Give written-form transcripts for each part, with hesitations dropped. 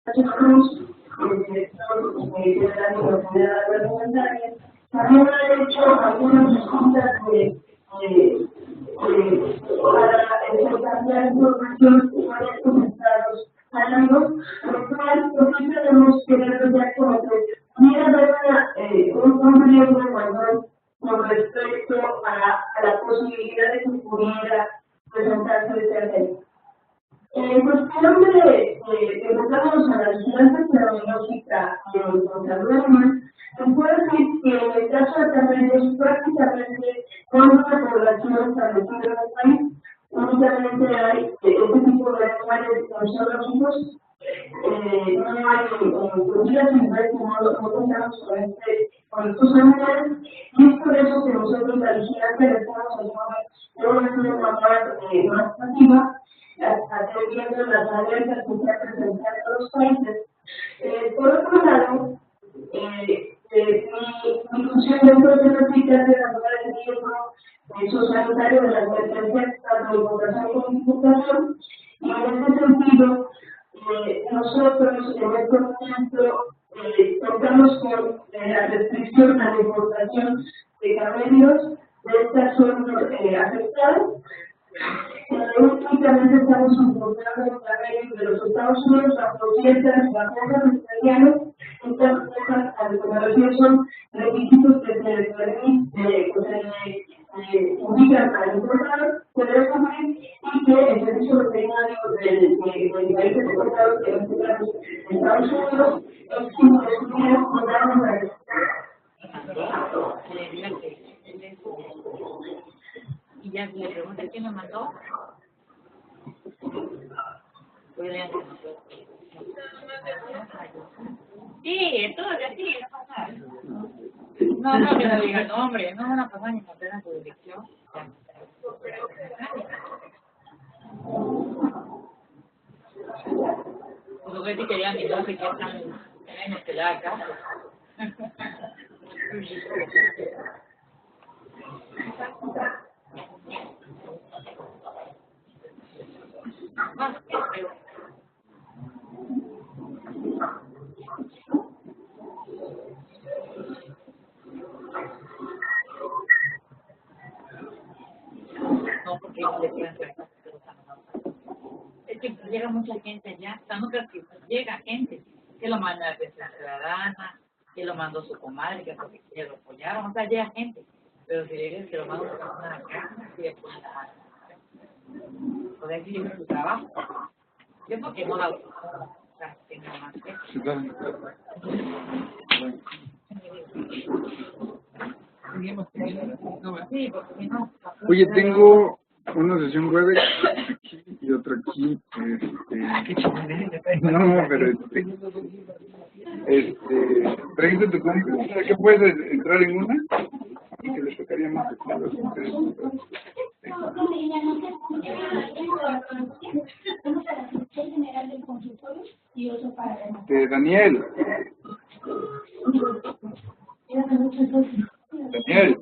Cruz, el director de la Universidad Agroalimentaria, también ha hecho algunas visitas para cambiar información de varios estados al año, lo cual nosotros tenemos que ver ya como que pudiera haber un riesgo mayor con respecto a la posibilidad de que pudiera presentarse ese evento. En cuestión de enfocamos a la vigilancia epidemiológica contra el verano, se puede decir que en el caso de Tamaulipas prácticamente no hay una población establecida en el país, únicamente hay este tipo de animales zoológicos, no hay culturas silvestres, no contamos con estos animales, y es por eso que nosotros la vigilancia le estamos haciendo una más pasiva, atendiendo las alertas que se han presentado en los países. Por otro lado, mi función dentro de la cita de la de riesgo sociosanitario de la advertencia, tanto importación como exportación, y en ese sentido, nosotros en este momento contamos con la restricción a la importación de camellos de esta zona afectada. Únicamente estamos importando camellos de los Estados Unidos, afrodisíacas, vacunas, vegetarianos. Estas cosas, a lo que me refiero, son requisitos que se les permite, indican al importador que debe cumplir y que el servicio veterinario del país exportador, que en este caso Estados Unidos, estuviera con darnos la y ya le pregunta quién me mandó. Sí, todavía sí, no pasa. No, que no diga nombre, no van a pasar ni papel en su dirección. Pues lo que sí quería mi nombre, que están en el da acá. No, porque le quedan es que llega mucha gente ya, no creo que llega gente que lo manda a Defensa Ciudadana, que lo mandó su comadre, que porque ya lo apoyaron, o sea, llega gente, pero si le que lo manda una persona acá, sí le pueden dar. Poder decir su trabajo. Yo porque no la o sea, tengo más que. Sí, porque si no. Oye, tengo una sesión jueves aquí y otra aquí. No, pero trajiste tu compu, o sea, que puedes entrar en una y que les tocaría más a los ustedes. Daniel. Daniel.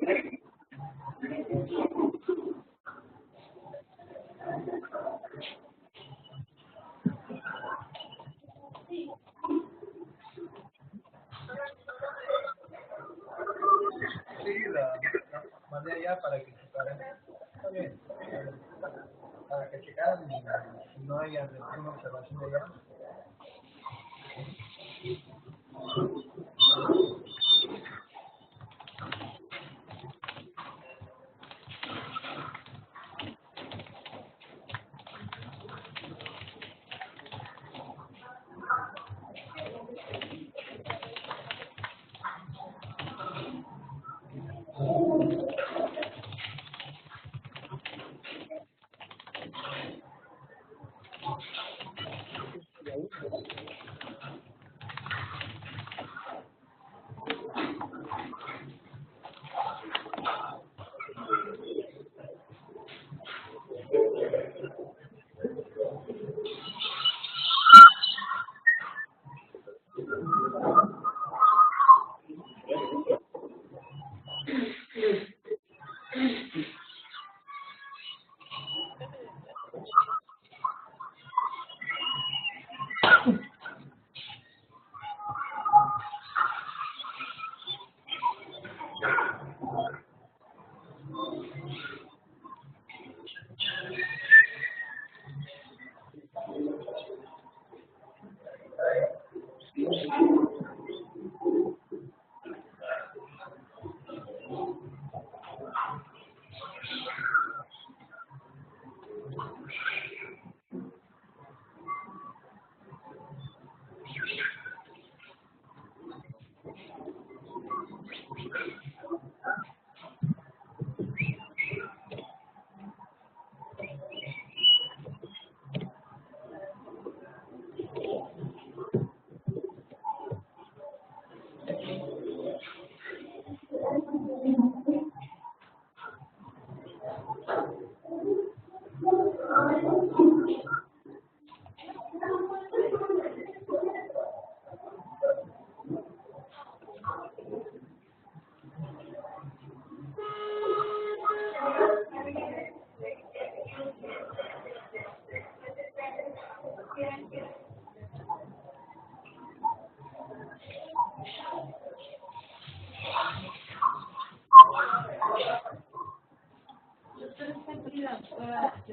Sí, la mandé allá para que checaran. Está bien. Para que checaran y no haya ninguna observación de allá.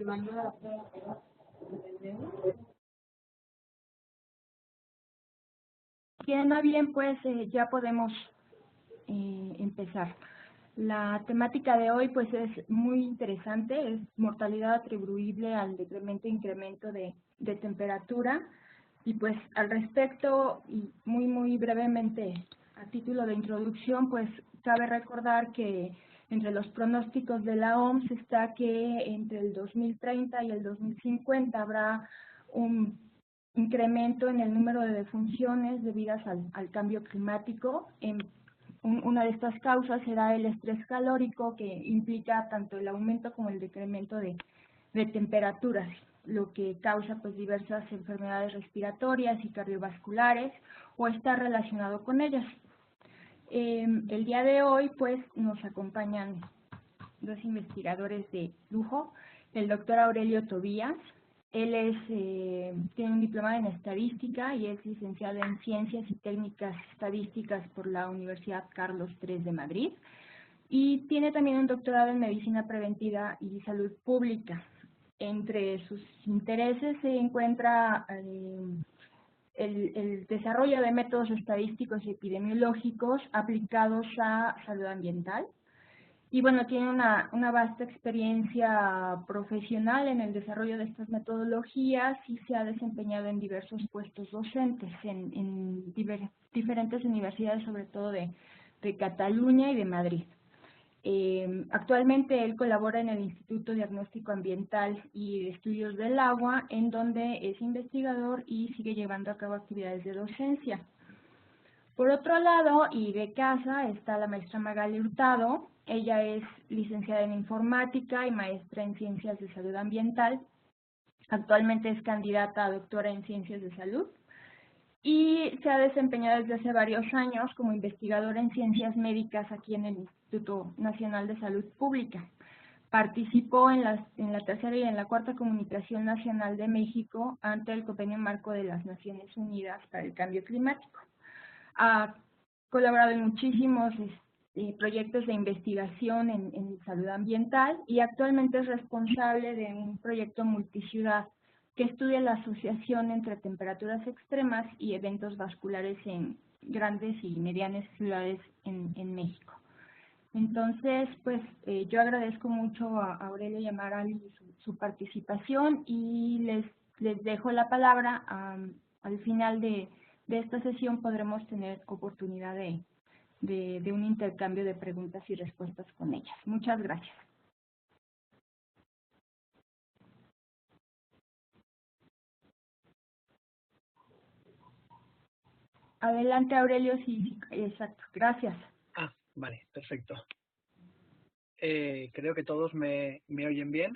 Manuela. Bien, a bien, pues ya podemos empezar. La temática de hoy pues es muy interesante, es mortalidad atribuible al decremento e incremento de temperatura. Y pues al respecto, y muy brevemente, a título de introducción, pues cabe recordar que entre los pronósticos de la OMS está que entre el 2030 y el 2050 habrá un incremento en el número de defunciones debidas al cambio climático. Una de estas causas será el estrés calórico, que implica tanto el aumento como el decremento de temperaturas, lo que causa pues diversas enfermedades respiratorias y cardiovasculares o está relacionado con ellas. El día de hoy pues nos acompañan dos investigadores de lujo, el doctor Aurelio Tobías. Él tiene un diplomado en estadística y es licenciado en Ciencias y Técnicas Estadísticas por la Universidad Carlos III de Madrid, y tiene también un doctorado en Medicina Preventiva y Salud Pública. Entre sus intereses se encuentra el desarrollo de métodos estadísticos y epidemiológicos aplicados a salud ambiental. Y bueno, tiene una vasta experiencia profesional en el desarrollo de estas metodologías y se ha desempeñado en diversos puestos docentes en diferentes universidades, sobre todo de Cataluña y de Madrid. Actualmente él colabora en el Instituto Diagnóstico Ambiental y de Estudios del Agua, en donde es investigador y sigue llevando a cabo actividades de docencia. Por otro lado, y de casa, está la maestra Magali Hurtado. Ella es licenciada en Informática y maestra en Ciencias de Salud Ambiental. Actualmente es candidata a doctora en Ciencias de Salud y se ha desempeñado desde hace varios años como investigadora en Ciencias Médicas aquí en el Instituto Nacional de Salud Pública. Participó en la tercera y en la cuarta Comunicación Nacional de México ante el Convenio Marco de las Naciones Unidas para el Cambio Climático. Ha colaborado en muchísimos proyectos de investigación en salud ambiental y actualmente es responsable de un proyecto multiciudad que estudia la asociación entre temperaturas extremas y eventos vasculares en grandes y medianas ciudades en México. Entonces, pues yo agradezco mucho a Aurelio y a Magali su participación y les dejo la palabra. Al final de esta sesión podremos tener oportunidad de un intercambio de preguntas y respuestas con ellas. Muchas gracias. Adelante, Aurelio, sí, exacto. Gracias. Vale, perfecto. Creo que todos me oyen bien.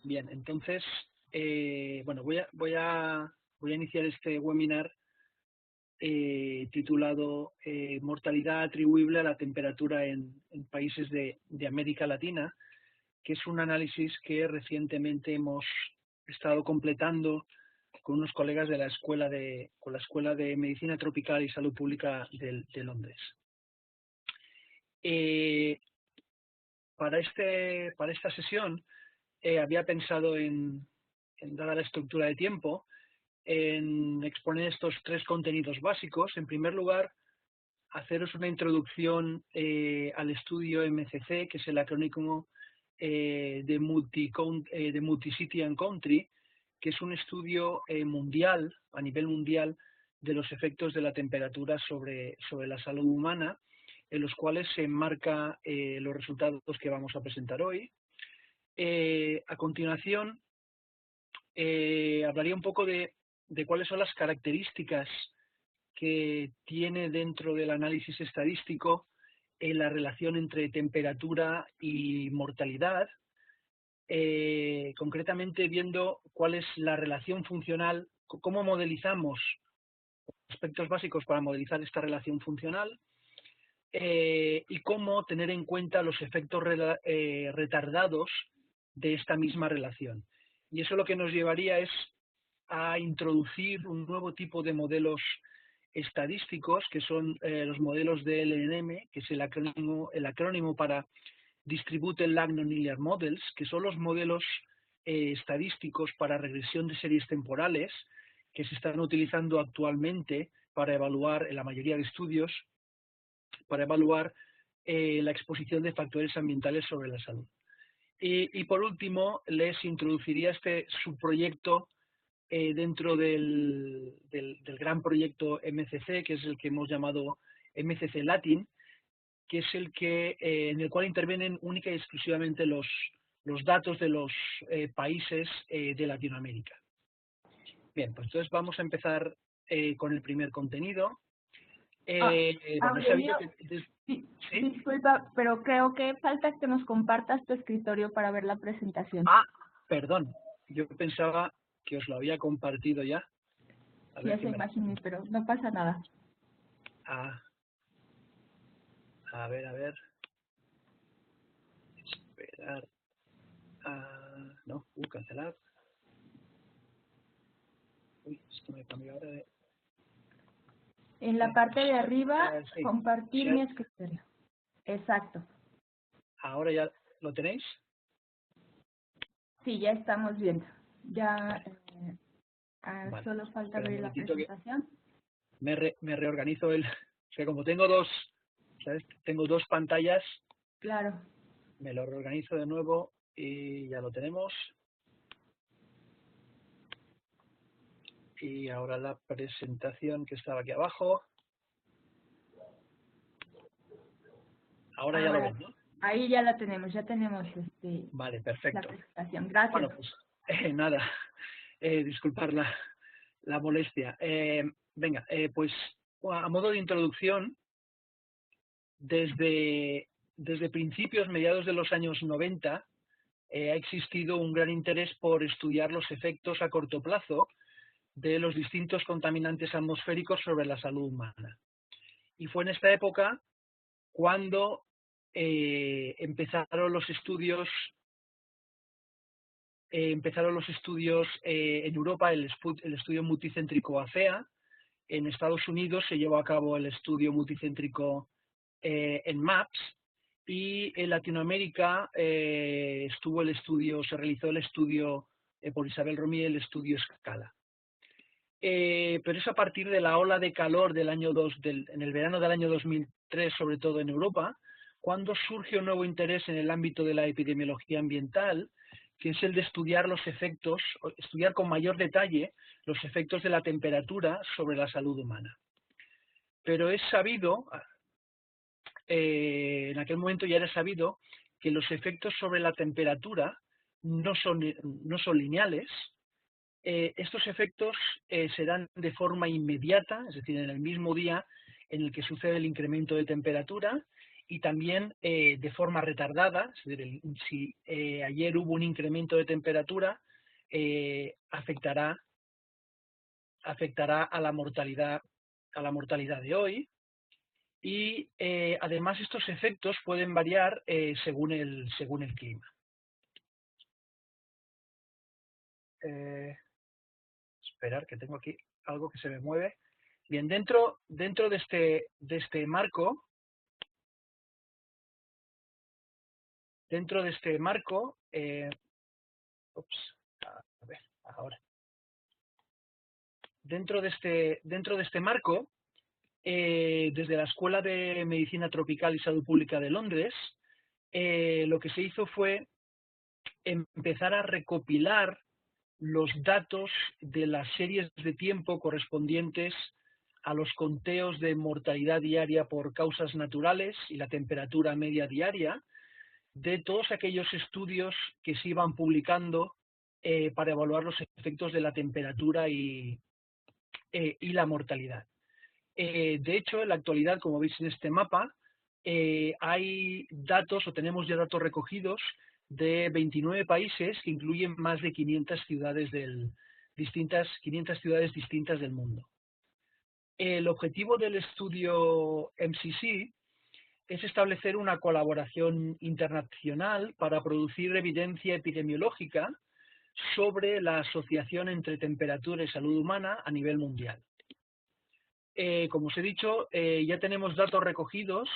Bien, entonces, bueno, voy a iniciar este webinar titulado Mortalidad atribuible a la temperatura en países de América Latina, que es un análisis que recientemente hemos estado completando con unos colegas de la Escuela de Medicina Tropical y Salud Pública de Londres. Para esta sesión había pensado dada la estructura de tiempo, en exponer estos tres contenidos básicos. En primer lugar, haceros una introducción al estudio MCC, que es el acrónimo de Multicity and Country, que es un estudio mundial, a nivel mundial, de los efectos de la temperatura sobre la salud humana, en los cuales se enmarca los resultados que vamos a presentar hoy. A continuación, hablaría un poco de cuáles son las características que tiene dentro del análisis estadístico la relación entre temperatura y mortalidad, concretamente viendo cuál es la relación funcional, cómo modelizamos aspectos básicos para modelizar esta relación funcional, y cómo tener en cuenta los efectos retardados de esta misma relación. Y eso lo que nos llevaría es a introducir un nuevo tipo de modelos estadísticos, que son los modelos de LNM, que es el acrónimo para Distributed Lag Nonlinear Models, que son los modelos estadísticos para regresión de series temporales que se están utilizando actualmente para evaluar, en la mayoría de estudios, para evaluar la exposición de factores ambientales sobre la salud. Y por último, les introduciría este subproyecto dentro del gran proyecto MCC, que es el que hemos llamado MCC Latin, que es el que en el cual intervienen única y exclusivamente los datos de los países de Latinoamérica. Bien, pues entonces vamos a empezar con el primer contenido. Bueno, he sabido que... Sí, ¿Sí? disculpa, pero creo que falta que nos compartas tu escritorio para ver la presentación. Ah, perdón, yo pensaba que os lo había compartido ya. A Sí, ver ya se imaginé, pero no pasa nada. A ver. Esperar. No, cancelar. Uy, esto me cambió ahora de... En la parte de arriba, Sí. compartir Sí. mi escritorio. Exacto. ¿Ahora ya lo tenéis? Sí, ya estamos viendo. Ya Vale. solo falta Espera un abrir la momentito que presentación. me reorganizo el... O sea, como tengo dos, ¿sabes? Tengo dos pantallas, Claro. me lo reorganizo de nuevo y ya lo tenemos. Y ahora la presentación que estaba aquí abajo. Ahora ya lo ven, ¿no? Ahí ya la tenemos, ya tenemos Vale, la perfecto. presentación. Gracias. Bueno, pues nada, disculpar la molestia. Venga, pues a modo de introducción, desde principios, mediados de los años 90, ha existido un gran interés por estudiar los efectos a corto plazo de los distintos contaminantes atmosféricos sobre la salud humana. Y fue en esta época cuando empezaron los estudios en Europa, el estudio multicéntrico ACEA. En Estados Unidos se llevó a cabo el estudio multicéntrico en MAPS, y en Latinoamérica se realizó el estudio por Isabel Romí, el estudio Scala. Pero es a partir de la ola de calor del año en el verano del año 2003, sobre todo en Europa, cuando surge un nuevo interés en el ámbito de la epidemiología ambiental, que es el de estudiar estudiar con mayor detalle los efectos de la temperatura sobre la salud humana. Pero es sabido, en aquel momento ya era sabido, que los efectos sobre la temperatura no son lineales. Estos efectos se dan de forma inmediata, es decir, en el mismo día en el que sucede el incremento de temperatura, y también de forma retardada, es decir, si ayer hubo un incremento de temperatura, afectará a la mortalidad de hoy. Y además estos efectos pueden variar según el clima. Esperar, que tengo aquí algo que se me mueve. Bien, dentro de este marco, a ver, ahora. Dentro de este marco, desde la Escuela de Medicina Tropical y Salud Pública de Londres, lo que se hizo fue empezar a recopilar los datos de las series de tiempo correspondientes a los conteos de mortalidad diaria por causas naturales y la temperatura media diaria de todos aquellos estudios que se iban publicando para evaluar los efectos de la temperatura y la mortalidad. De hecho, en la actualidad, como veis en este mapa, hay datos, o tenemos ya datos recogidos de 29 países que incluyen más de 500 ciudades distintas del mundo. El objetivo del estudio MCC es establecer una colaboración internacional para producir evidencia epidemiológica sobre la asociación entre temperatura y salud humana a nivel mundial. Como os he dicho, ya tenemos datos recogidos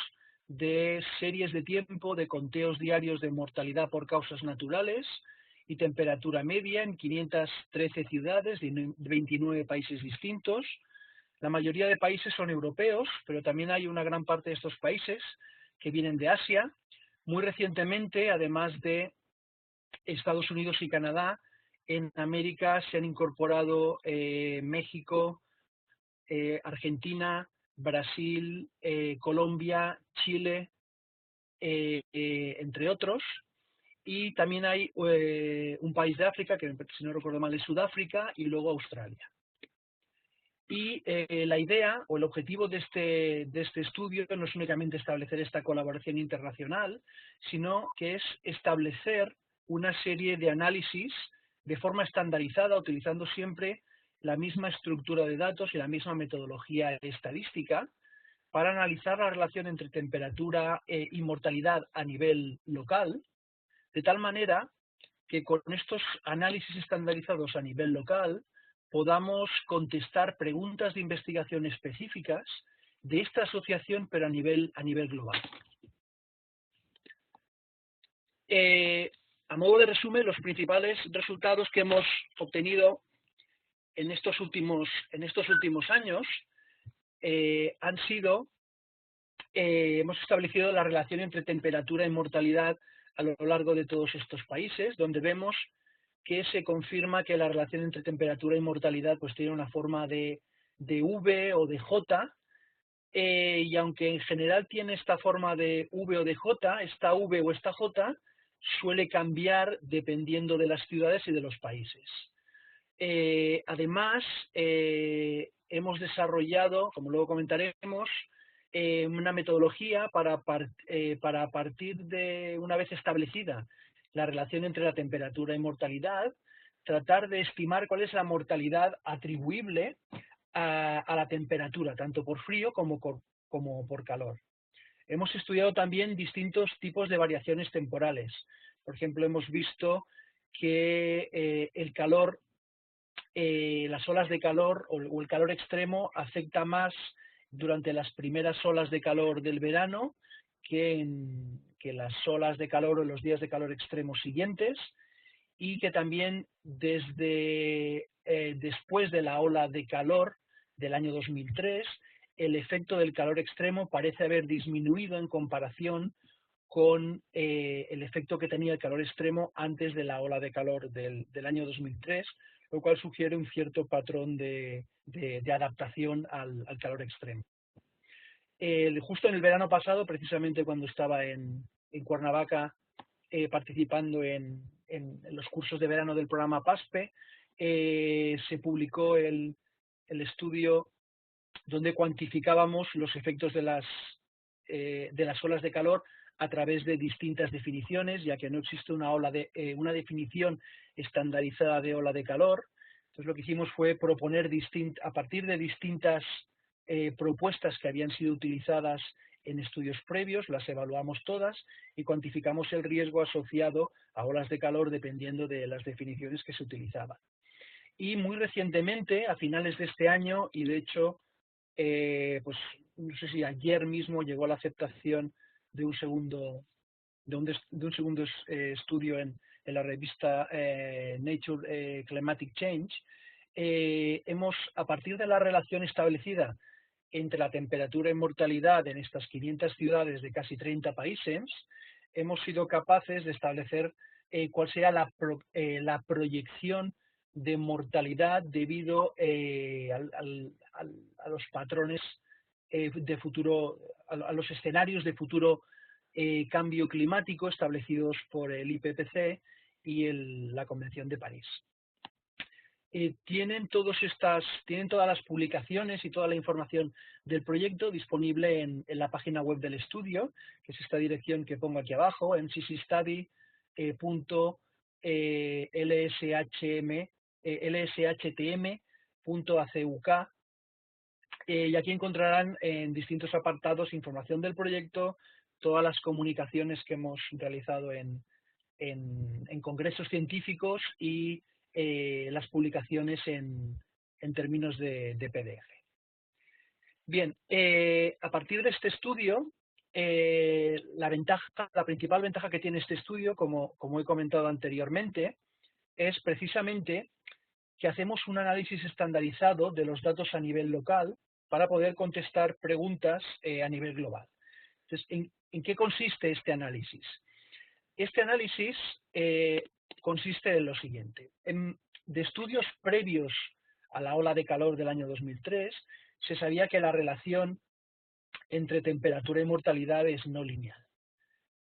de series de tiempo de conteos diarios de mortalidad por causas naturales y temperatura media en 513 ciudades de 29 países distintos. La mayoría de países son europeos, pero también hay una gran parte de estos países que vienen de Asia. Muy recientemente, además de Estados Unidos y Canadá, en América se han incorporado México, Argentina, Brasil, Colombia, Chile, entre otros. Y también hay un país de África, que si no recuerdo mal es Sudáfrica, y luego Australia. Y la idea o el objetivo de este estudio no es únicamente establecer esta colaboración internacional, sino que es establecer una serie de análisis de forma estandarizada, utilizando siempre la misma estructura de datos y la misma metodología estadística, para analizar la relación entre temperatura y mortalidad a nivel local, de tal manera que con estos análisis estandarizados a nivel local podamos contestar preguntas de investigación específicas de esta asociación, pero a nivel global. A modo de resumen, los principales resultados que hemos obtenido en estos últimos años han sido, hemos establecido la relación entre temperatura y mortalidad a lo largo de todos estos países, donde vemos que se confirma que la relación entre temperatura y mortalidad pues tiene una forma de V o de J, y aunque en general tiene esta forma de V o de J, esta V o esta J suele cambiar dependiendo de las ciudades y de los países. Además, hemos desarrollado, como luego comentaremos, una metodología para partir de, una vez establecida la relación entre la temperatura y mortalidad, tratar de estimar cuál es la mortalidad atribuible a la temperatura, tanto por frío como por calor. Hemos estudiado también distintos tipos de variaciones temporales. Por ejemplo, hemos visto que el calor, las olas de calor o el calor extremo afecta más durante las primeras olas de calor del verano que las olas de calor o los días de calor extremos siguientes, y que también desde después de la ola de calor del año 2003, el efecto del calor extremo parece haber disminuido en comparación con el efecto que tenía el calor extremo antes de la ola de calor del año 2003, lo cual sugiere un cierto patrón de adaptación al calor extremo. Justo en el verano pasado, precisamente cuando estaba en Cuernavaca participando en los cursos de verano del programa PASPE, se publicó el estudio donde cuantificábamos los efectos de las olas de calor a través de distintas definiciones, ya que no existe una definición estandarizada de ola de calor. Entonces lo que hicimos fue proponer a partir de distintas propuestas que habían sido utilizadas en estudios previos, las evaluamos todas y cuantificamos el riesgo asociado a olas de calor dependiendo de las definiciones que se utilizaban. Y muy recientemente, a finales de este año, y de hecho, pues no sé si ayer mismo llegó a la aceptación de un segundo estudio en la revista Nature Climatic Change, a partir de la relación establecida entre la temperatura y mortalidad en estas 500 ciudades de casi 30 países, hemos sido capaces de establecer cuál será la proyección de mortalidad debido a los patrones de futuro, a los escenarios de futuro cambio climático establecidos por el IPCC y la Convención de París. Tienen todas las publicaciones y toda la información del proyecto disponible en la página web del estudio, que es esta dirección que pongo aquí abajo, mccstudy.lshtm.acuk, y aquí encontrarán en distintos apartados información del proyecto, todas las comunicaciones que hemos realizado en congresos científicos y las publicaciones en términos de PDF. Bien, a partir de este estudio la principal ventaja que tiene este estudio, como he comentado anteriormente, es precisamente que hacemos un análisis estandarizado de los datos a nivel local para poder contestar preguntas a nivel global. Entonces, ¿en qué consiste este análisis? Este análisis consiste en lo siguiente. De estudios previos a la ola de calor del año 2003, se sabía que la relación entre temperatura y mortalidad es no lineal.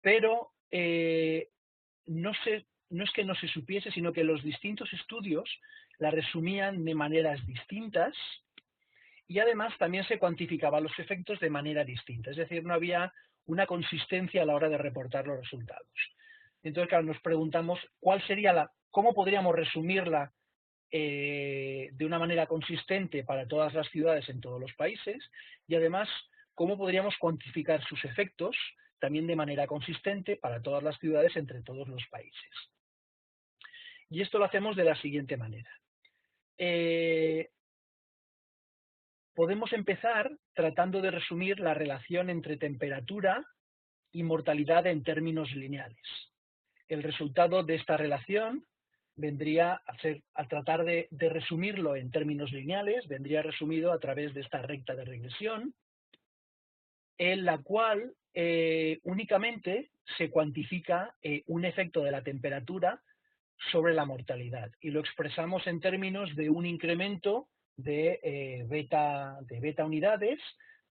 Pero no es que no se supiese, sino que los distintos estudios la resumían de maneras distintas y además también se cuantificaban los efectos de manera distinta. Es decir, no había una consistencia a la hora de reportar los resultados. Entonces, claro, nos preguntamos cómo podríamos resumirla de una manera consistente para todas las ciudades en todos los países y además cómo podríamos cuantificar sus efectos también de manera consistente para todas las ciudades entre todos los países. Y esto lo hacemos de la siguiente manera. Podemos empezar tratando de resumir la relación entre temperatura y mortalidad en términos lineales. El resultado de esta relación vendría al tratar de resumirlo en términos lineales, vendría resumido a través de esta recta de regresión, en la cual únicamente se cuantifica un efecto de la temperatura sobre la mortalidad y lo expresamos en términos de un incremento de beta unidades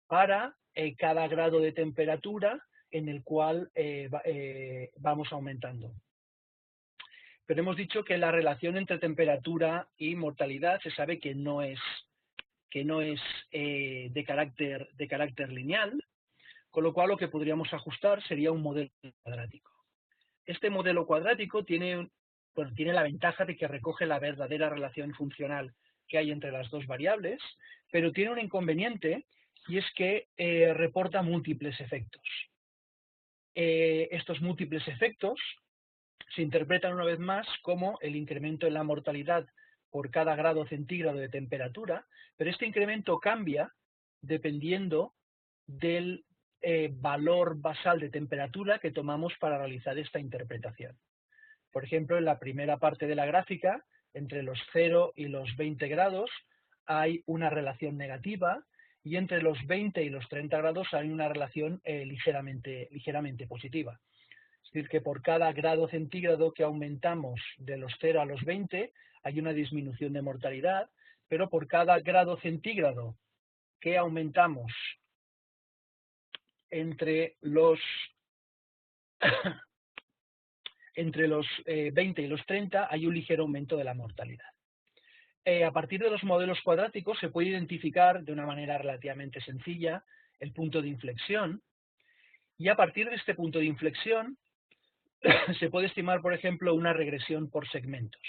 para cada grado de temperatura en el cual vamos aumentando. Pero hemos dicho que la relación entre temperatura y mortalidad se sabe que no es de carácter lineal, con lo cual lo que podríamos ajustar sería un modelo cuadrático. Este modelo cuadrático tiene la ventaja de que recoge la verdadera relación funcional que hay entre las dos variables, pero tiene un inconveniente y es que reporta múltiples efectos. Estos múltiples efectos se interpretan una vez más como el incremento en la mortalidad por cada grado centígrado de temperatura, pero este incremento cambia dependiendo del valor basal de temperatura que tomamos para realizar esta interpretación. Por ejemplo, en la primera parte de la gráfica, entre los 0 y los 20 grados, hay una relación negativa y entre los 20 y los 30 grados hay una relación ligeramente positiva. Es decir, que por cada grado centígrado que aumentamos de los 0 a los 20 hay una disminución de mortalidad, pero por cada grado centígrado que aumentamos entre los 20 y los 30 hay un ligero aumento de la mortalidad. A partir de los modelos cuadráticos se puede identificar de una manera relativamente sencilla el punto de inflexión y a partir de este punto de inflexión se puede estimar, por ejemplo, una regresión por segmentos.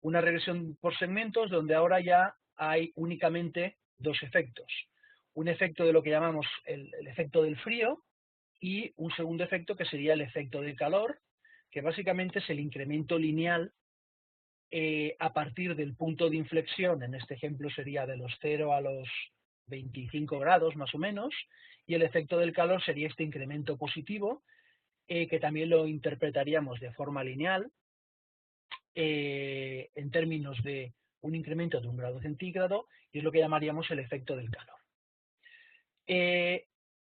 Una regresión por segmentos donde ahora ya hay únicamente dos efectos. Un efecto de lo que llamamos el efecto del frío y un segundo efecto que sería el efecto del calor, que básicamente es el incremento lineal a partir del punto de inflexión, en este ejemplo sería de los 0 a los 25 grados más o menos, y el efecto del calor sería este incremento positivo, que también lo interpretaríamos de forma lineal en términos de un incremento de 1 grado centígrado, y es lo que llamaríamos el efecto del calor.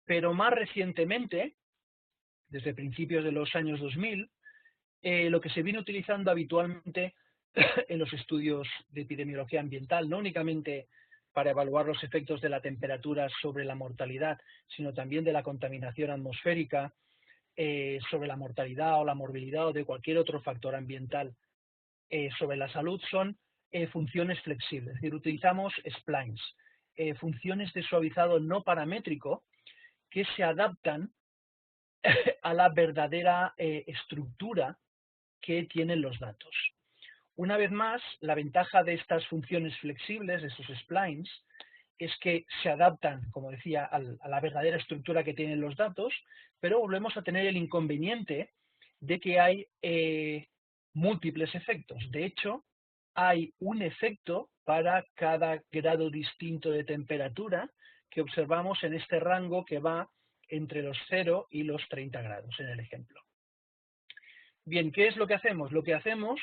Pero más recientemente, desde principios de los años 2000, lo que se viene utilizando habitualmente en los estudios de epidemiología ambiental, no únicamente para evaluar los efectos de la temperatura sobre la mortalidad, sino también de la contaminación atmosférica, sobre la mortalidad o la morbilidad o de cualquier otro factor ambiental sobre la salud, son funciones flexibles. Es decir, utilizamos splines, funciones de suavizado no paramétrico que se adaptan a la verdadera estructura que tienen los datos. Una vez más, la ventaja de estas funciones flexibles, de estos splines, es que se adaptan, como decía, a la verdadera estructura que tienen los datos, pero volvemos a tener el inconveniente de que hay múltiples efectos. De hecho, hay un efecto para cada grado distinto de temperatura que observamos en este rango que va entre los 0 y los 30 grados en el ejemplo. Bien, ¿qué es lo que hacemos? Lo que hacemos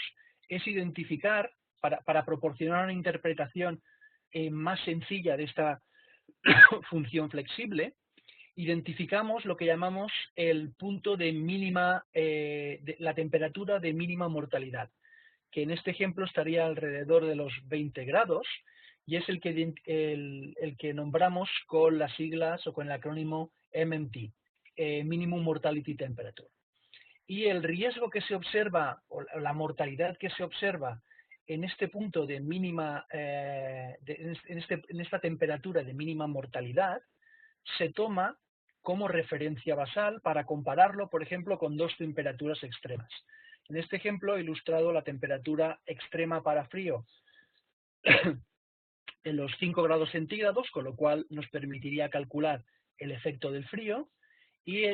es identificar, para proporcionar una interpretación más sencilla de esta función flexible, identificamos lo que llamamos el punto de mínima, la temperatura de mínima mortalidad, que en este ejemplo estaría alrededor de los 20 grados, y es el que nombramos con las siglas o con el acrónimo MMT, Minimum Mortality Temperature. Y el riesgo que se observa, o la mortalidad que se observa en este punto de mínima, en esta temperatura de mínima mortalidad, se toma como referencia basal para compararlo, por ejemplo, con dos temperaturas extremas. En este ejemplo he ilustrado la temperatura extrema para frío en los 5 grados centígrados, con lo cual nos permitiría calcular el efecto del frío, y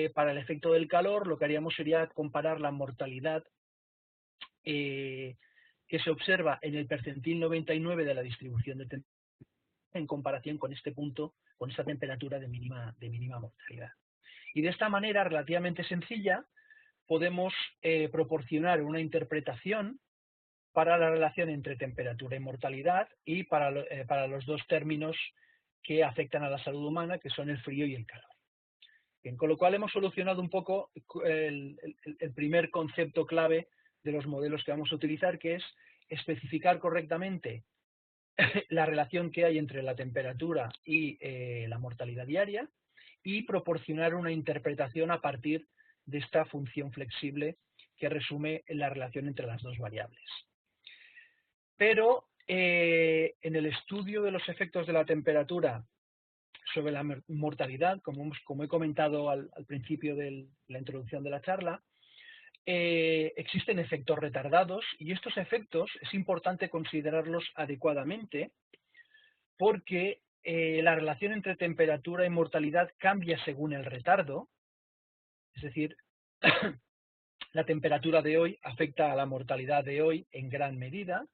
para el efecto del calor lo que haríamos sería comparar la mortalidad que se observa en el percentil 99 de la distribución de temperatura en comparación con este punto, con esta temperatura de mínima mortalidad. Y de esta manera relativamente sencilla podemos proporcionar una interpretación para la relación entre temperatura y mortalidad y para los dos términos que afectan a la salud humana, que son el frío y el calor. Bien, con lo cual hemos solucionado un poco el primer concepto clave de los modelos que vamos a utilizar, que es especificar correctamente la relación que hay entre la temperatura y la mortalidad diaria, y proporcionar una interpretación a partir de esta función flexible que resume la relación entre las dos variables. Pero en el estudio de los efectos de la temperatura sobre la mortalidad, como he comentado al principio de la introducción de la charla, existen efectos retardados, y estos efectos es importante considerarlos adecuadamente porque la relación entre temperatura y mortalidad cambia según el retardo. Es decir, la temperatura de hoy afecta a la mortalidad de hoy en gran medida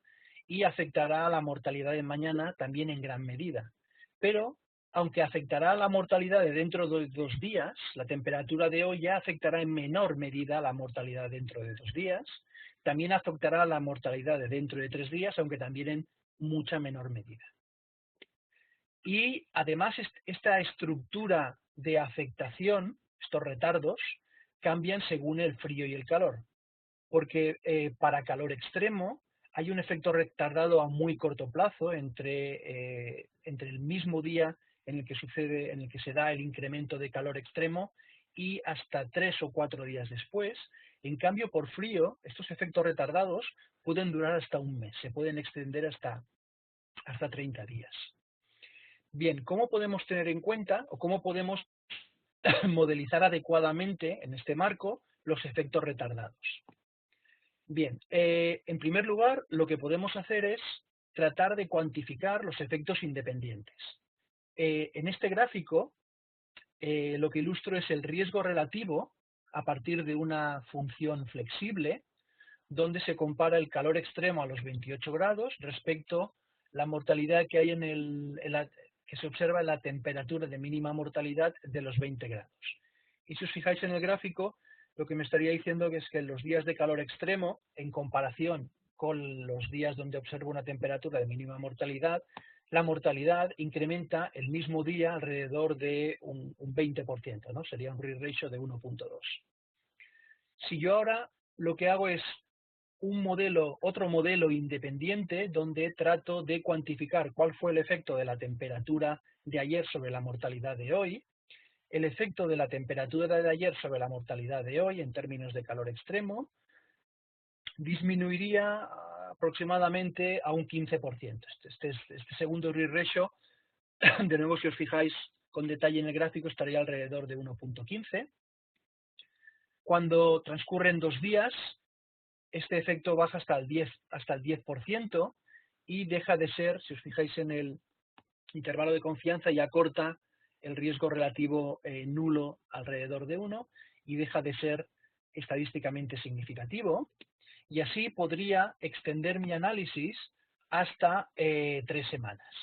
y afectará a la mortalidad de mañana también en gran medida. Pero, aunque afectará a la mortalidad de dentro de 2 días, la temperatura de hoy ya afectará en menor medida a la mortalidad dentro de 2 días. También afectará a la mortalidad de dentro de 3 días, aunque también en mucha menor medida. Y además esta estructura de afectación, estos retardos, cambian según el frío y el calor. Porque para calor extremo hay un efecto retardado a muy corto plazo entre el mismo día en el que se da el incremento de calor extremo y hasta 3 o 4 días después. En cambio, por frío, estos efectos retardados pueden durar hasta un mes, se pueden extender hasta 30 días. Bien, ¿cómo podemos tener en cuenta o cómo podemos modelizar adecuadamente en este marco los efectos retardados? Bien, en primer lugar, lo que podemos hacer es tratar de cuantificar los efectos independientes. En este gráfico, lo que ilustro es el riesgo relativo a partir de una función flexible, donde se compara el calor extremo a los 28 grados respecto a la mortalidad que hay que se observa en la temperatura de mínima mortalidad de los 20 grados. Y si os fijáis en el gráfico, lo que me estaría diciendo es que en los días de calor extremo, en comparación con los días donde observo una temperatura de mínima mortalidad, la mortalidad incrementa el mismo día alrededor de un 20%, ¿no? Sería un R-ratio de 1.2. Si yo ahora lo que hago es otro modelo independiente donde trato de cuantificar cuál fue el efecto de la temperatura de ayer sobre la mortalidad de hoy, el efecto de la temperatura de ayer sobre la mortalidad de hoy en términos de calor extremo, disminuiría aproximadamente a un 15%. Este segundo R-ratio, de nuevo si os fijáis con detalle en el gráfico, estaría alrededor de 1.15. Cuando transcurren 2 días, este efecto baja hasta el 10% y deja de ser, si os fijáis en el intervalo de confianza, y acorta el riesgo relativo nulo alrededor de 1 y deja de ser estadísticamente significativo. Y así podría extender mi análisis hasta 3 semanas.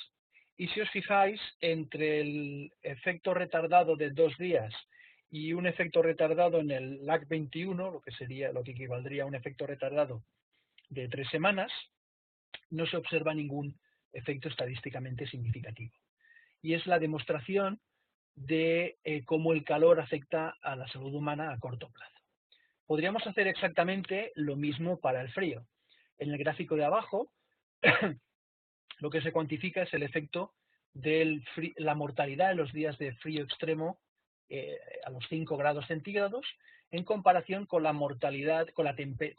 Y si os fijáis, entre el efecto retardado de 2 días y un efecto retardado en el lag 21, lo que equivaldría a un efecto retardado de 3 semanas, no se observa ningún efecto estadísticamente significativo. Y es la demostración de cómo el calor afecta a la salud humana a corto plazo. Podríamos hacer exactamente lo mismo para el frío. En el gráfico de abajo, lo que se cuantifica es el efecto de la mortalidad en los días de frío extremo a los 5 grados centígrados en comparación con la mortalidad, con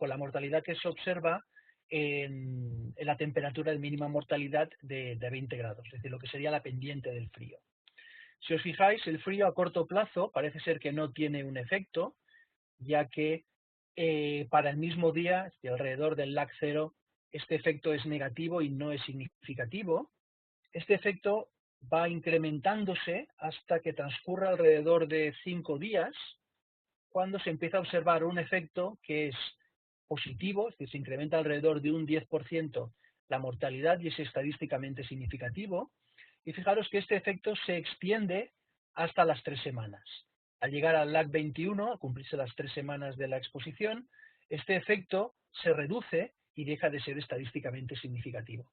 la mortalidad que se observa en la temperatura de mínima mortalidad de 20 grados, es decir, lo que sería la pendiente del frío. Si os fijáis, el frío a corto plazo parece ser que no tiene un efecto, ya que para el mismo día, alrededor del lag 0, este efecto es negativo y no es significativo. Este efecto va incrementándose hasta que transcurra alrededor de 5 días, cuando se empieza a observar un efecto que es positivo, es decir, se incrementa alrededor de un 10% la mortalidad y es estadísticamente significativo. Y fijaros que este efecto se extiende hasta las 3 semanas. Al llegar al lag 21, al cumplirse las 3 semanas de la exposición, este efecto se reduce y deja de ser estadísticamente significativo.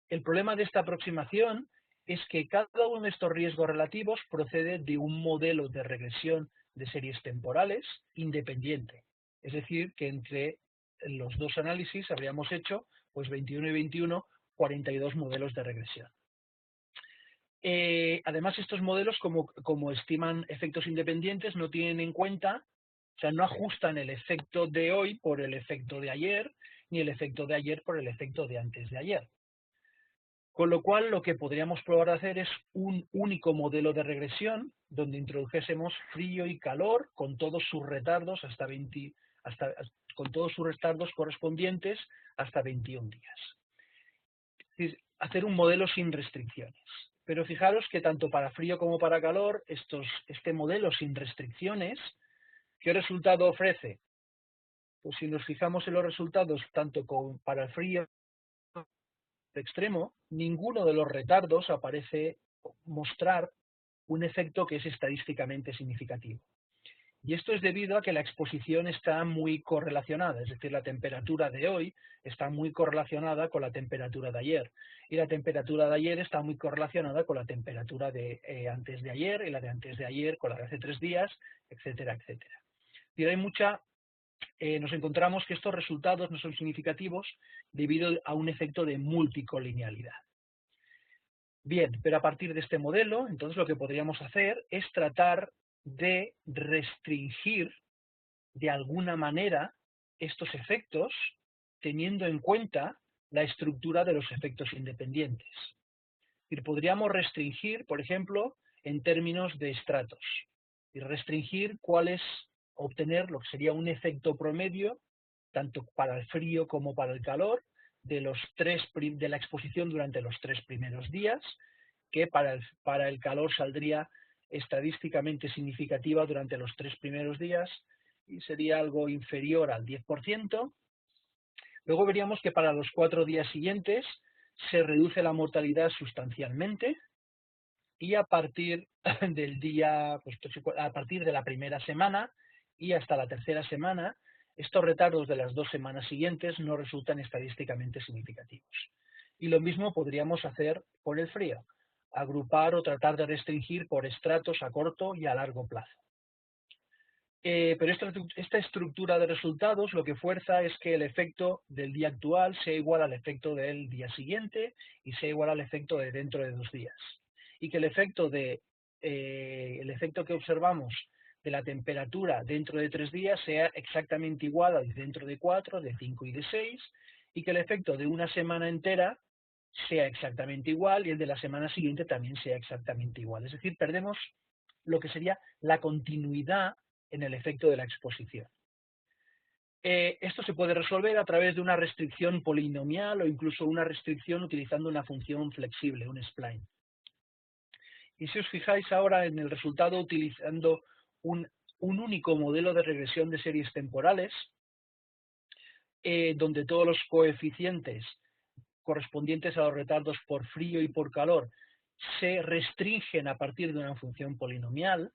El problema de esta aproximación es que cada uno de estos riesgos relativos procede de un modelo de regresión de series temporales independiente. Es decir, que entre los dos análisis habríamos hecho, pues 21 y 21, 42 modelos de regresión. Además, estos modelos, como estiman efectos independientes, no tienen en cuenta, o sea, no ajustan el efecto de hoy por el efecto de ayer, ni el efecto de ayer por el efecto de antes de ayer. Con lo cual, lo que podríamos probar a hacer es un único modelo de regresión, donde introdujésemos frío y calor con todos sus retardos con todos sus retardos correspondientes hasta 21 días. Es decir, hacer un modelo sin restricciones. Pero fijaros que tanto para frío como para calor, este modelo sin restricciones, ¿qué resultado ofrece? Pues si nos fijamos en los resultados, tanto para el frío extremo, ninguno de los retardos aparece mostrar un efecto que es estadísticamente significativo. Y esto es debido a que la exposición está muy correlacionada, es decir, la temperatura de hoy está muy correlacionada con la temperatura de ayer. Y la temperatura de ayer está muy correlacionada con la temperatura de antes de ayer, y la de antes de ayer con la de hace 3 días, etcétera, etcétera. Y hay nos encontramos que estos resultados no son significativos debido a un efecto de multicolinealidad. Bien, pero a partir de este modelo, entonces lo que podríamos hacer es tratar de restringir de alguna manera estos efectos teniendo en cuenta la estructura de los efectos independientes. Es decir, podríamos restringir, por ejemplo, en términos de estratos, y restringir obtener lo que sería un efecto promedio, tanto para el frío como para el calor, de la exposición durante los 3 primeros días, que para el calor saldría estadísticamente significativa durante los 3 primeros días y sería algo inferior al 10%. Luego veríamos que para los 4 días siguientes se reduce la mortalidad sustancialmente y a partir a partir de la primera semana y hasta la tercera semana, estos retardos de las 2 semanas siguientes no resultan estadísticamente significativos. Y lo mismo podríamos hacer por el frío, agrupar o tratar de restringir por estratos a corto y a largo plazo. Pero esta estructura de resultados lo que fuerza es que el efecto del día actual sea igual al efecto del día siguiente y sea igual al efecto de dentro de 2 días. Y que el efecto que observamos de la temperatura dentro de 3 días sea exactamente igual al de dentro de 4, de 5 y de 6, y que el efecto de una semana entera sea exactamente igual y el de la semana siguiente también sea exactamente igual. Es decir, perdemos lo que sería la continuidad en el efecto de la exposición. Esto se puede resolver a través de una restricción polinomial o incluso una restricción utilizando una función flexible, un spline. Y si os fijáis ahora en el resultado utilizando un único modelo de regresión de series temporales, donde todos los coeficientes correspondientes a los retardos por frío y por calor se restringen a partir de una función polinomial,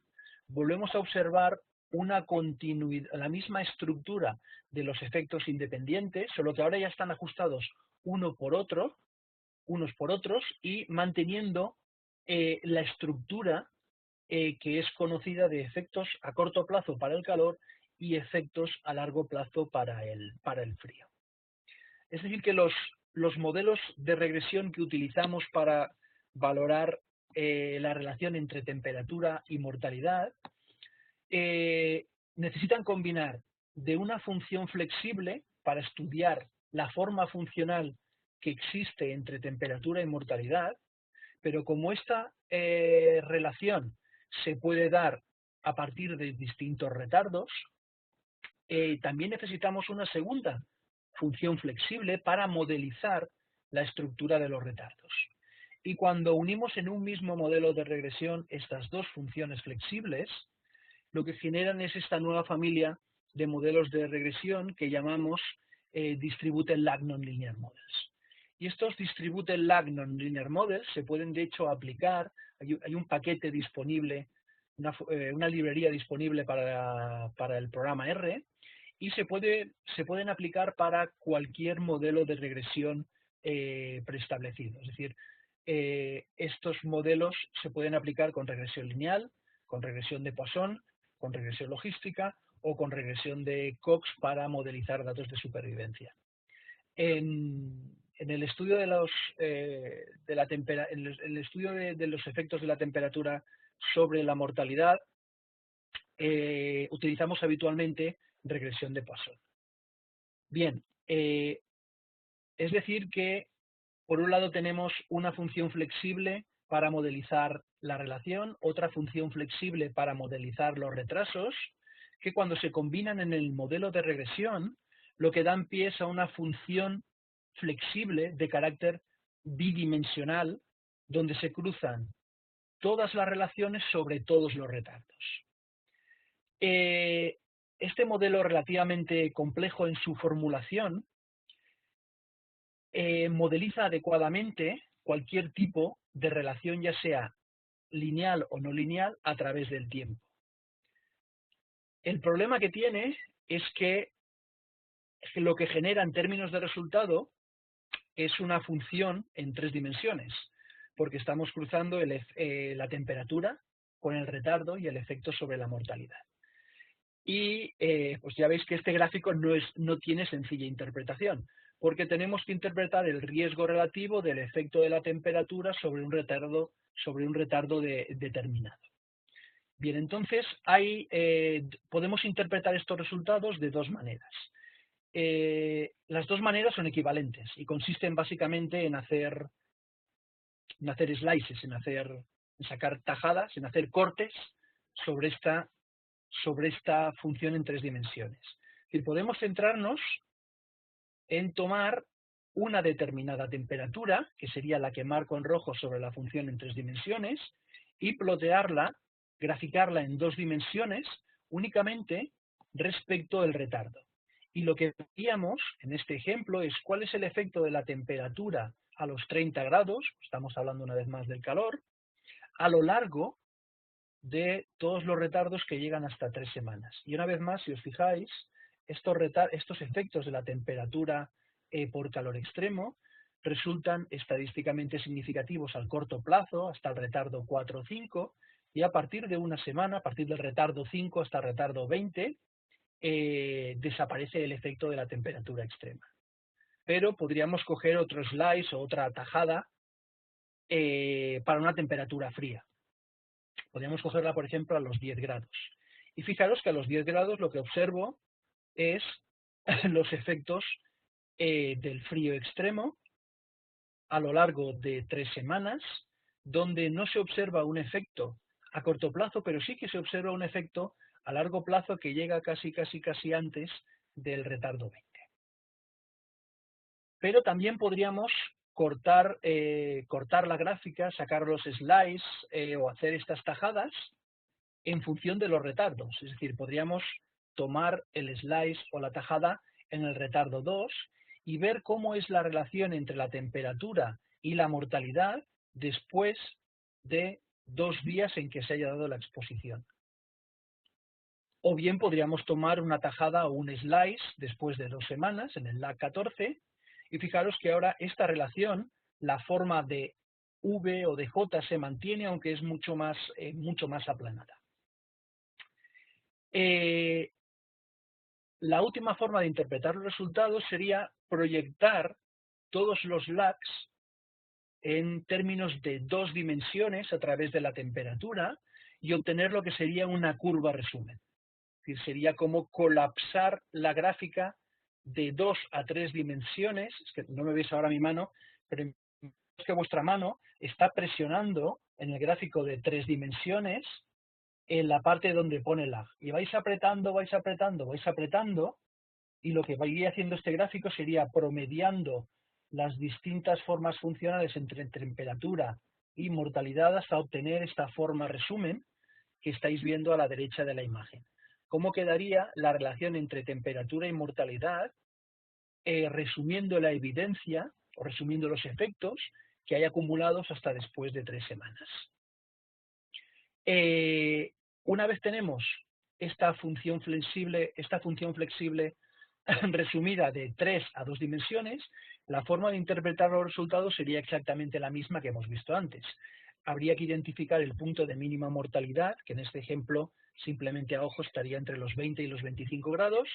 volvemos a observar una continuidad, la misma estructura de los efectos independientes, solo que ahora ya están ajustados unos por otros y manteniendo la estructura que es conocida de efectos a corto plazo para el calor y efectos a largo plazo para el frío. Es decir, que los modelos de regresión que utilizamos para valorar la relación entre temperatura y mortalidad necesitan combinar de una función flexible para estudiar la forma funcional que existe entre temperatura y mortalidad, pero como esta relación se puede dar a partir de distintos retardos, también necesitamos una segunda función flexible para modelizar la estructura de los retardos. Y cuando unimos en un mismo modelo de regresión estas dos funciones flexibles, lo que generan es esta nueva familia de modelos de regresión que llamamos Distributed Lag Nonlinear Models. Y estos Distributed Lag Nonlinear Models se pueden de hecho aplicar, hay un paquete disponible, una librería disponible para el programa R, y se pueden aplicar para cualquier modelo de regresión preestablecido. Es decir, estos modelos se pueden aplicar con regresión lineal, con regresión de Poisson, con regresión logística o con regresión de Cox para modelizar datos de supervivencia. En el estudio de los efectos de la temperatura sobre la mortalidad, utilizamos habitualmente regresión de Poisson. Bien, es decir que por un lado tenemos una función flexible para modelizar la relación, otra función flexible para modelizar los retrasos, que cuando se combinan en el modelo de regresión, lo que dan pie es a una función flexible de carácter bidimensional, donde se cruzan todas las relaciones sobre todos los retardos. Este modelo relativamente complejo en su formulación modeliza adecuadamente cualquier tipo de relación, ya sea lineal o no lineal, a través del tiempo. El problema que tiene es que lo que genera en términos de resultado es una función en 3 dimensiones, porque estamos cruzando la temperatura con el retardo y el efecto sobre la mortalidad. Y pues ya veis que este gráfico no tiene sencilla interpretación, porque tenemos que interpretar el riesgo relativo del efecto de la temperatura sobre un retardo determinado. Bien, entonces podemos interpretar estos resultados de dos maneras. Las dos maneras son equivalentes y consisten básicamente en hacer slices, en sacar tajadas, en hacer cortes sobre esta función en 3 dimensiones. Es decir, podemos centrarnos en tomar una determinada temperatura, que sería la que marco en rojo sobre la función en 3 dimensiones, y plotearla, graficarla en 2 dimensiones, únicamente respecto del retardo. Y lo que veríamos en este ejemplo es cuál es el efecto de la temperatura a los 30 grados, estamos hablando una vez más del calor, a lo largo de todos los retardos que llegan hasta 3 semanas. Y una vez más, si os fijáis, estos efectos de la temperatura por calor extremo resultan estadísticamente significativos al corto plazo, hasta el retardo 4 o 5, y a partir de una semana, a partir del retardo 5 hasta el retardo 20, desaparece el efecto de la temperatura extrema. Pero podríamos coger otro slice o otra tajada para una temperatura fría. Podríamos cogerla, por ejemplo, a los 10 grados. Y fijaros que a los 10 grados lo que observo es los efectos del frío extremo a lo largo de 3 semanas, donde no se observa un efecto a corto plazo, pero sí que se observa un efecto a largo plazo que llega casi antes del retardo 20. Pero también podríamos cortar la gráfica, sacar los slides o hacer estas tajadas en función de los retardos. Es decir, podríamos tomar el slice o la tajada en el retardo 2 y ver cómo es la relación entre la temperatura y la mortalidad después de 2 días en que se haya dado la exposición. O bien podríamos tomar una tajada o un slice después de 2 semanas en el lag 14 y fijaros que ahora esta relación, la forma de V o de J se mantiene, aunque es mucho más aplanada. La última forma de interpretar los resultados sería proyectar todos los lags en términos de 2 dimensiones a través de la temperatura y obtener lo que sería una curva resumen. Es decir, sería como colapsar la gráfica de 2 a 3 dimensiones. Es que no me veis ahora mi mano, pero es que vuestra mano está presionando en el gráfico de 3 dimensiones en la parte donde pone lag. Y vais apretando, vais apretando, vais apretando, y lo que iría haciendo este gráfico sería promediando las distintas formas funcionales entre temperatura y mortalidad hasta obtener esta forma resumen que estáis viendo a la derecha de la imagen. ¿Cómo quedaría la relación entre temperatura y mortalidad resumiendo la evidencia o resumiendo los efectos que hay acumulados hasta después de 3 semanas? Una vez tenemos esta función flexible resumida de 3 a 2 dimensiones, la forma de interpretar los resultados sería exactamente la misma que hemos visto antes. Habría que identificar el punto de mínima mortalidad, que en este ejemplo simplemente a ojo estaría entre los 20 y los 25 grados,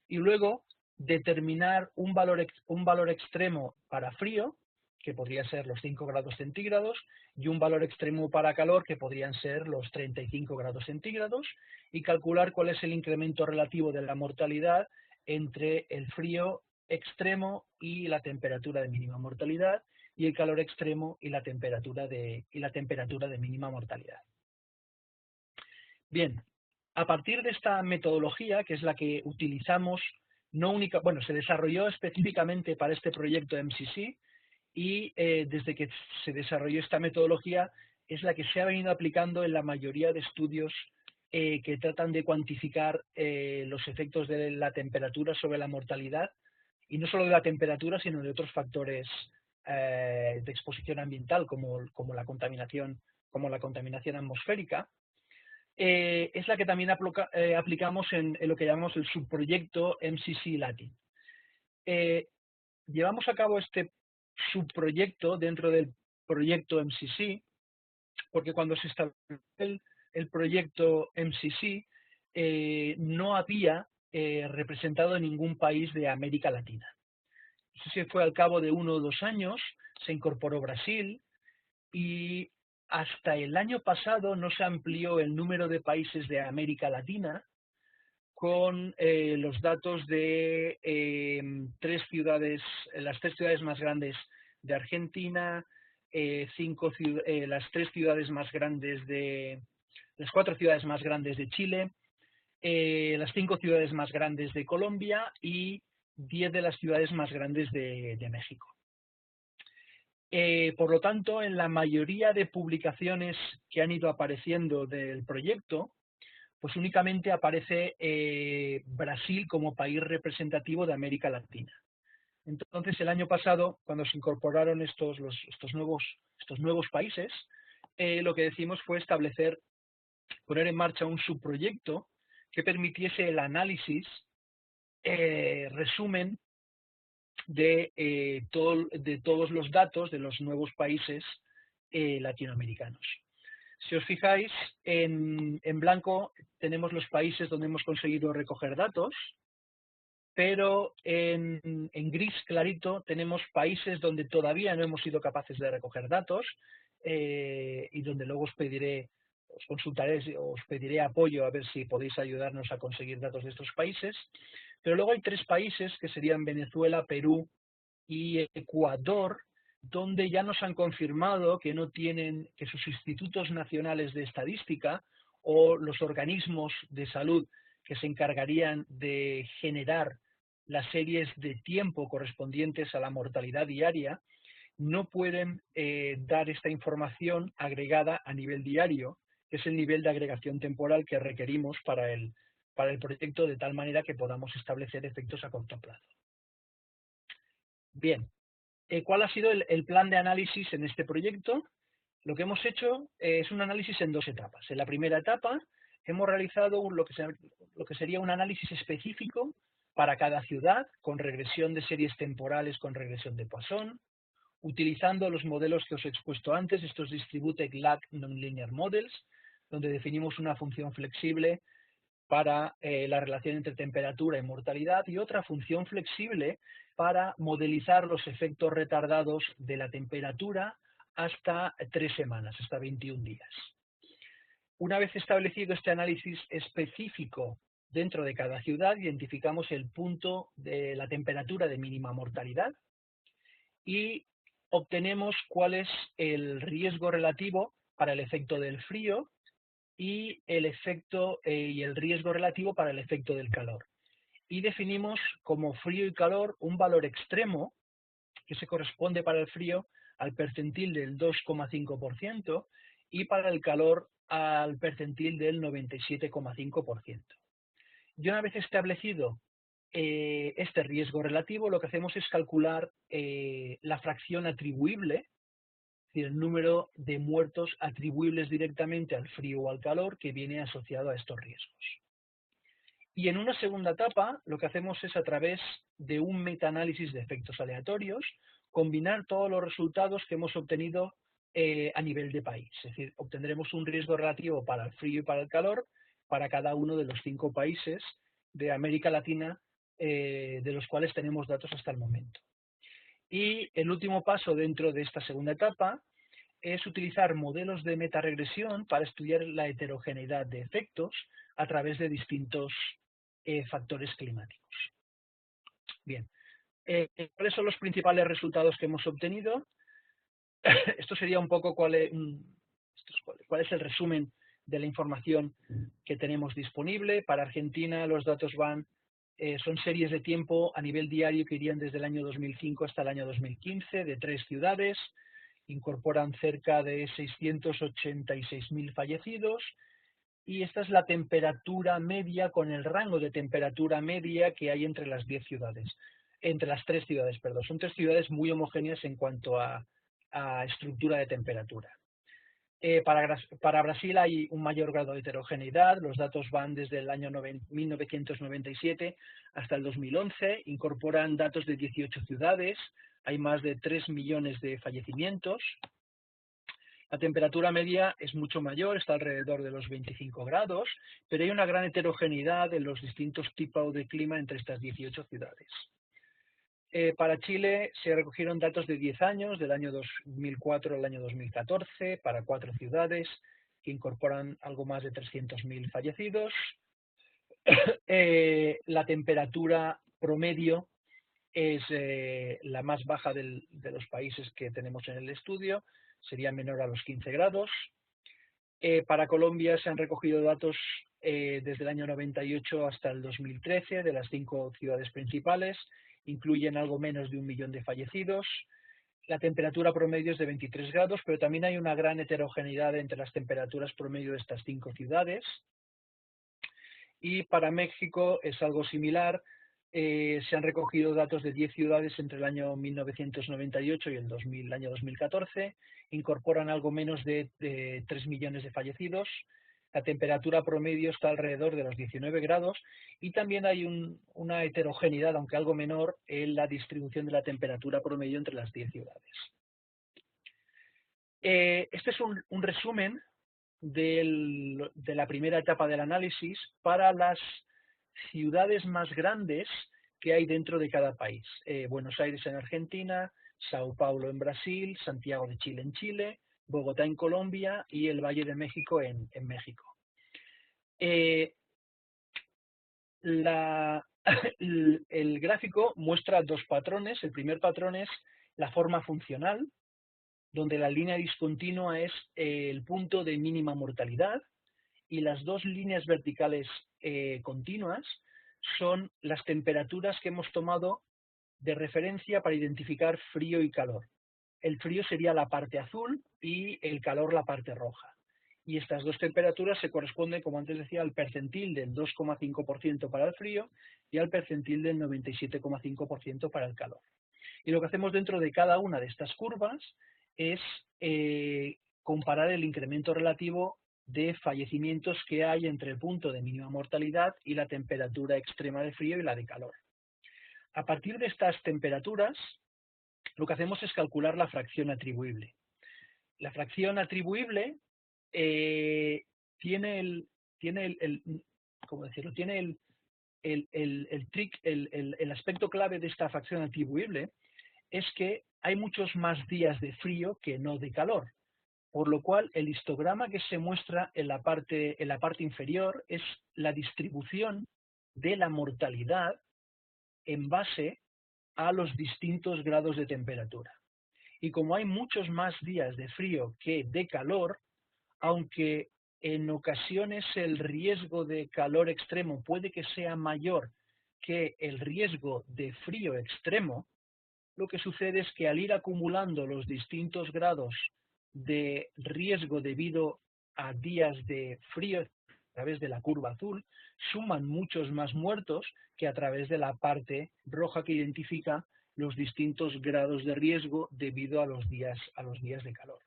y luego determinar un valor extremo para frío, que podría ser los 5 grados centígrados, y un valor extremo para calor, que podrían ser los 35 grados centígrados, y calcular cuál es el incremento relativo de la mortalidad entre el frío extremo y la temperatura de mínima mortalidad, y el calor extremo y la temperatura de mínima mortalidad. Bien, a partir de esta metodología, que es la que utilizamos, se desarrolló específicamente para este proyecto MCC, y desde que se desarrolló esta metodología es la que se ha venido aplicando en la mayoría de estudios que tratan de cuantificar los efectos de la temperatura sobre la mortalidad, y no solo de la temperatura, sino de otros factores de exposición ambiental, como la contaminación atmosférica. Es la que también aplicamos en lo que llamamos el subproyecto MCC Latin. Llevamos a cabo este subproyecto dentro del proyecto MCC, porque cuando se estableció el proyecto MCC no había representado ningún país de América Latina. Eso se fue al cabo de 1 o 2 años, se incorporó Brasil, y hasta el año pasado no se amplió el número de países de América Latina con los datos de las 3 ciudades más grandes de Argentina, las 4 ciudades más grandes de Chile, las 5 ciudades más grandes de Colombia y 10 de las ciudades más grandes de México. Por lo tanto, en la mayoría de publicaciones que han ido apareciendo del proyecto, pues únicamente aparece Brasil como país representativo de América Latina. Entonces, el año pasado, cuando se incorporaron estos nuevos países, lo que decimos fue poner en marcha un subproyecto que permitiese el análisis, resumen de todos los datos de los nuevos países latinoamericanos. Si os fijáis, en blanco tenemos los países donde hemos conseguido recoger datos, pero en gris clarito tenemos países donde todavía no hemos sido capaces de recoger datos y donde luego os pediré apoyo a ver si podéis ayudarnos a conseguir datos de estos países. Pero luego hay 3 países que serían Venezuela, Perú y Ecuador, donde ya nos han confirmado que que sus institutos nacionales de estadística o los organismos de salud que se encargarían de generar las series de tiempo correspondientes a la mortalidad diaria no pueden dar esta información agregada a nivel diario, que es el nivel de agregación temporal que requerimos para el proyecto, de tal manera que podamos establecer efectos a corto plazo. Bien, ¿cuál ha sido el plan de análisis en este proyecto? Lo que hemos hecho es un análisis en 2 etapas. En la primera etapa hemos realizado lo que sería un análisis específico para cada ciudad, con regresión de series temporales, con regresión de Poisson, utilizando los modelos que os he expuesto antes, estos Distributed Lag Nonlinear Models, donde definimos una función flexible para la relación entre temperatura y mortalidad y otra función flexible para modelizar los efectos retardados de la temperatura hasta 3 semanas, hasta 21 días. Una vez establecido este análisis específico dentro de cada ciudad, identificamos el punto de la temperatura de mínima mortalidad y obtenemos cuál es el riesgo relativo para el efecto del frío y el riesgo relativo para el efecto del calor. Y definimos como frío y calor un valor extremo que se corresponde para el frío al percentil del 2,5% y para el calor al percentil del 97,5%. Y una vez establecido este riesgo relativo, lo que hacemos es calcular la fracción atribuible, es decir, el número de muertos atribuibles directamente al frío o al calor que viene asociado a estos riesgos. Y en una segunda etapa, lo que hacemos es, a través de un metaanálisis de efectos aleatorios, combinar todos los resultados que hemos obtenido a nivel de país. Es decir, obtendremos un riesgo relativo para el frío y para el calor para cada uno de los 5 países de América Latina, de los cuales tenemos datos hasta el momento. Y el último paso dentro de esta segunda etapa es utilizar modelos de metaregresión para estudiar la heterogeneidad de efectos a través de distintos factores climáticos. Bien, ¿cuáles son los principales resultados que hemos obtenido? Esto sería un poco cuál es el resumen de la información que tenemos disponible. Para Argentina los datos son series de tiempo a nivel diario que irían desde el año 2005 hasta el año 2015, de 3 ciudades, incorporan cerca de 686.000 fallecidos, y esta es la temperatura media con el rango de temperatura media que hay entre las 10 ciudades, entre las 3 ciudades, perdón. Son 3 ciudades muy homogéneas en cuanto a estructura de temperatura. Para Brasil hay un mayor grado de heterogeneidad, los datos van desde el año 1997 hasta el 2011, incorporan datos de 18 ciudades, hay más de 3 millones de fallecimientos. La temperatura media es mucho mayor, está alrededor de los 25 grados, pero hay una gran heterogeneidad en los distintos tipos de clima entre estas 18 ciudades. Para Chile se recogieron datos de 10 años, del año 2004 al año 2014, para 4 ciudades que incorporan algo más de 300.000 fallecidos. La temperatura promedio es la más baja de los países que tenemos en el estudio, sería menor a los 15 grados. Para Colombia se han recogido datos desde el año 98 hasta el 2013 de las 5 ciudades principales, incluyen algo menos de 1 millón de fallecidos. La temperatura promedio es de 23 grados, pero también hay una gran heterogeneidad entre las temperaturas promedio de estas 5 ciudades. Y para México es algo similar. Se han recogido datos de 10 ciudades entre el año 1998 y el año 2014. Incorporan algo menos de 3 millones de fallecidos. La temperatura promedio está alrededor de los 19 grados y también hay una heterogeneidad, aunque algo menor, en la distribución de la temperatura promedio entre las 10 ciudades. Este es un resumen de la primera etapa del análisis para las ciudades más grandes que hay dentro de cada país. Buenos Aires en Argentina, Sao Paulo en Brasil, Santiago de Chile en Chile, Bogotá en Colombia y el Valle de México en México. El gráfico muestra 2 patrones. El primer patrón es la forma funcional, donde la línea discontinua es el punto de mínima mortalidad y las 2 líneas verticales continuas son las temperaturas que hemos tomado de referencia para identificar frío y calor. El frío sería la parte azul y el calor la parte roja. Y estas 2 temperaturas se corresponden, como antes decía, al percentil del 2,5% para el frío y al percentil del 97,5% para el calor. Y lo que hacemos dentro de cada una de estas curvas es comparar el incremento relativo de fallecimientos que hay entre el punto de mínima mortalidad y la temperatura extrema de frío y la de calor. A partir de estas temperaturas, lo que hacemos es calcular la fracción atribuible. La fracción atribuible tiene el aspecto clave de esta fracción atribuible es que hay muchos más días de frío que no de calor, por lo cual el histograma que se muestra en la parte inferior es la distribución de la mortalidad en base a los distintos grados de temperatura. Y como hay muchos más días de frío que de calor, aunque en ocasiones el riesgo de calor extremo puede que sea mayor que el riesgo de frío extremo, lo que sucede es que al ir acumulando los distintos grados de riesgo debido a días de frío a través de la curva azul, suman muchos más muertos que a través de la parte roja que identifica los distintos grados de riesgo debido a los días de calor.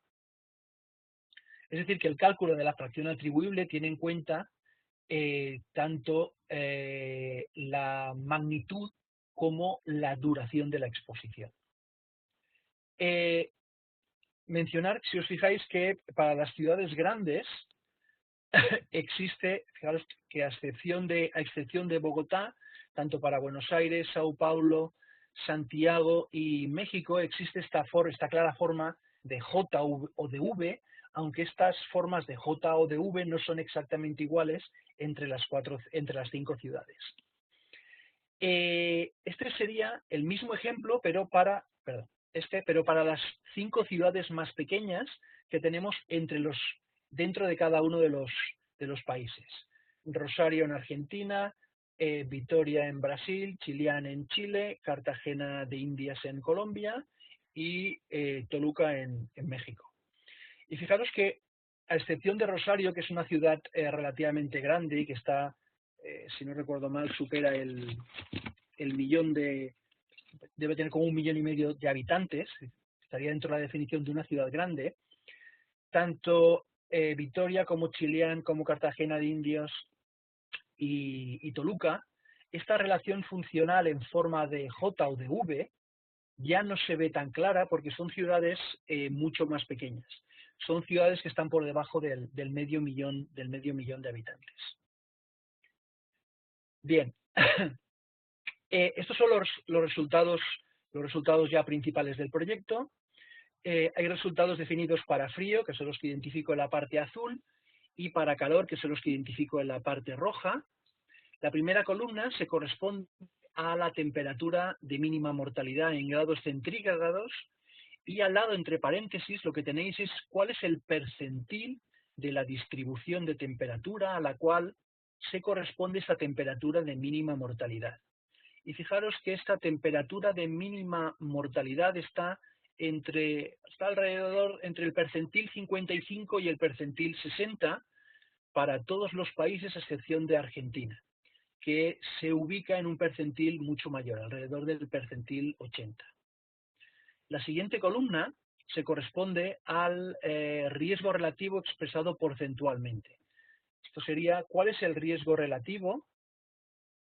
Es decir, que el cálculo de la fracción atribuible tiene en cuenta tanto la magnitud como la duración de la exposición. Mencionar, si os fijáis, que para las ciudades grandes existe, fijaros que a excepción de Bogotá, tanto para Buenos Aires, Sao Paulo, Santiago y México, existe esta clara forma de J o de V, aunque estas formas de J o de V no son exactamente iguales entre las 5 ciudades. Este sería el mismo ejemplo, pero para las 5 ciudades más pequeñas que tenemos dentro de cada uno de los países. Rosario en Argentina, Vitoria en Brasil, Chillán en Chile, Cartagena de Indias en Colombia y Toluca en México. Y fijaros que, a excepción de Rosario, que es una ciudad relativamente grande y que está, si no recuerdo mal, supera el millón debe tener como 1,5 millones de habitantes, estaría dentro de la definición de una ciudad grande, tanto Vitoria como Chillán, como Cartagena de Indias y Toluca, esta relación funcional en forma de J o de V ya no se ve tan clara porque son ciudades mucho más pequeñas. Son ciudades que están por debajo del medio millón de habitantes. Bien, estos son los resultados ya principales del proyecto. Hay resultados definidos para frío, que son los que identifico en la parte azul, y para calor, que son los que identifico en la parte roja. La primera columna se corresponde a la temperatura de mínima mortalidad en grados centígrados, y al lado, entre paréntesis, lo que tenéis es cuál es el percentil de la distribución de temperatura a la cual se corresponde esta temperatura de mínima mortalidad. Y fijaros que esta temperatura de mínima mortalidad está alrededor entre el percentil 55 y el percentil 60 para todos los países, a excepción de Argentina, que se ubica en un percentil mucho mayor, alrededor del percentil 80. La siguiente columna se corresponde al riesgo relativo expresado porcentualmente. Esto sería cuál es el riesgo relativo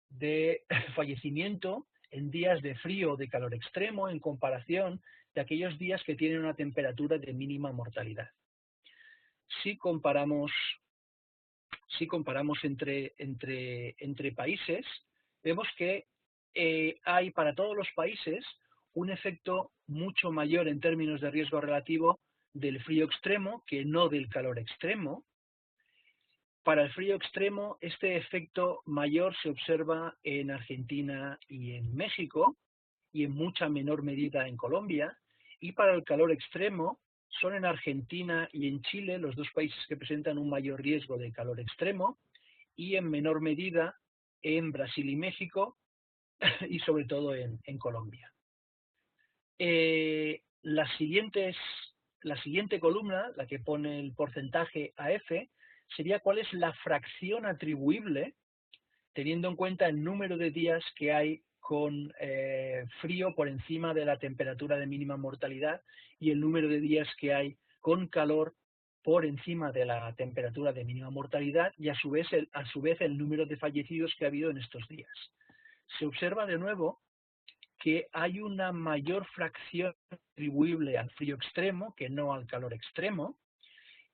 de fallecimiento en días de frío o de calor extremo en comparación de aquellos días que tienen una temperatura de mínima mortalidad. Si comparamos entre países, vemos que hay para todos los países un efecto mucho mayor en términos de riesgo relativo del frío extremo que no del calor extremo. Para el frío extremo, este efecto mayor se observa en Argentina y en México, y en mucha menor medida en Colombia. Y para el calor extremo, son en Argentina y en Chile los dos países que presentan un mayor riesgo de calor extremo, y en menor medida en Brasil y México, y sobre todo en Colombia. La siguiente columna, la que pone el porcentaje AF, sería cuál es la fracción atribuible, teniendo en cuenta el número de días que hay con frío por encima de la temperatura de mínima mortalidad y el número de días que hay con calor por encima de la temperatura de mínima mortalidad y a su vez el número de fallecidos que ha habido en estos días. Se observa de nuevo que hay una mayor fracción atribuible al frío extremo que no al calor extremo,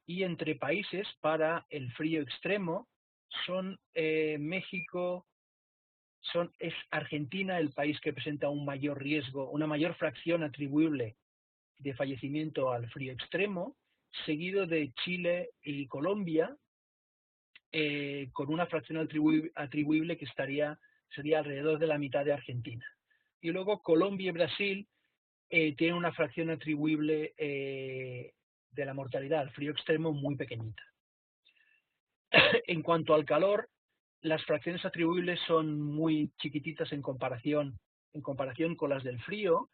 y entre países para el frío extremo son es Argentina el país que presenta un mayor riesgo, una mayor fracción atribuible de fallecimiento al frío extremo, seguido de Chile y Colombia, con una fracción atribuible que sería alrededor de la mitad de Argentina. Y luego Colombia y Brasil tienen una fracción atribuible de la mortalidad al frío extremo muy pequeñita. En cuanto al calor, las fracciones atribuibles son muy chiquititas en comparación con las del frío,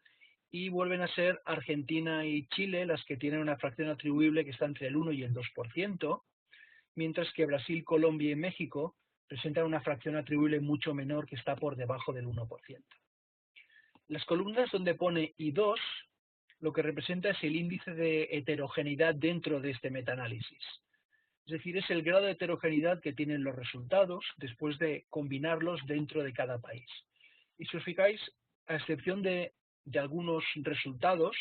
y vuelven a ser Argentina y Chile las que tienen una fracción atribuible que está entre el 1 y el 2%, mientras que Brasil, Colombia y México presentan una fracción atribuible mucho menor que está por debajo del 1%. Las columnas donde pone I2 lo que representa es el índice de heterogeneidad dentro de este metaanálisis. Es decir, es el grado de heterogeneidad que tienen los resultados después de combinarlos dentro de cada país. Y si os fijáis, a excepción de algunos resultados,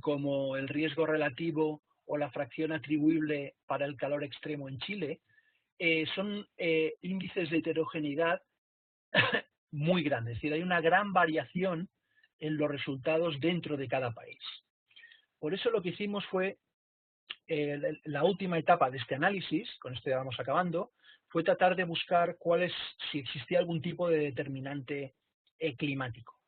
como el riesgo relativo o la fracción atribuible para el calor extremo en Chile, son índices de heterogeneidad muy grandes. Es decir, hay una gran variación en los resultados dentro de cada país. Por eso lo que hicimos fue, la última etapa de este análisis, con esto ya vamos acabando, fue tratar de buscar si existía algún tipo de determinante climático.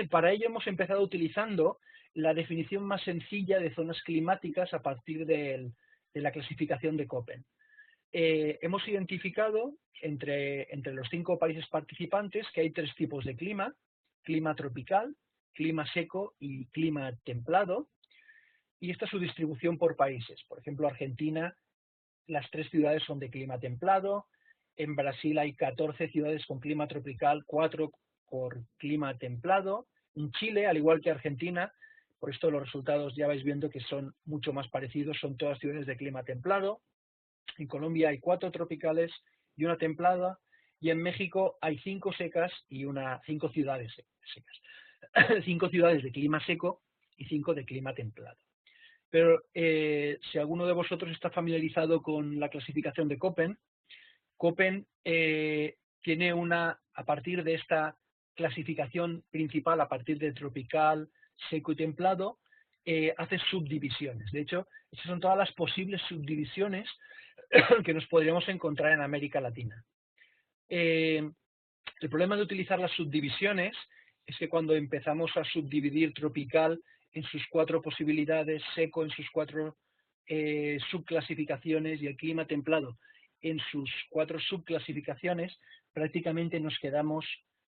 Para ello hemos empezado utilizando la definición más sencilla de zonas climáticas a partir de la clasificación de Köppen. Hemos identificado entre los 5 países participantes que hay 3 tipos de clima: clima tropical, clima seco y clima templado, y esta es su distribución por países. Por ejemplo, Argentina, las 3 ciudades son de clima templado. En Brasil hay 14 ciudades con clima tropical, 4 por clima templado. En Chile, al igual que Argentina, por esto los resultados ya vais viendo que son mucho más parecidos, son todas ciudades de clima templado. En Colombia hay 4 tropicales y 1 templada, y en México hay 5 secas y 5 ciudades secas. 5 ciudades de clima seco y 5 de clima templado. Pero si alguno de vosotros está familiarizado con la clasificación de Köppen, Köppen tiene a partir de esta clasificación principal, a partir de tropical, seco y templado, hace subdivisiones. De hecho, esas son todas las posibles subdivisiones que nos podríamos encontrar en América Latina. El problema de utilizar las subdivisiones es que cuando empezamos a subdividir tropical en sus 4 posibilidades, seco en sus 4 subclasificaciones y el clima templado en sus 4 subclasificaciones, prácticamente nos quedamos,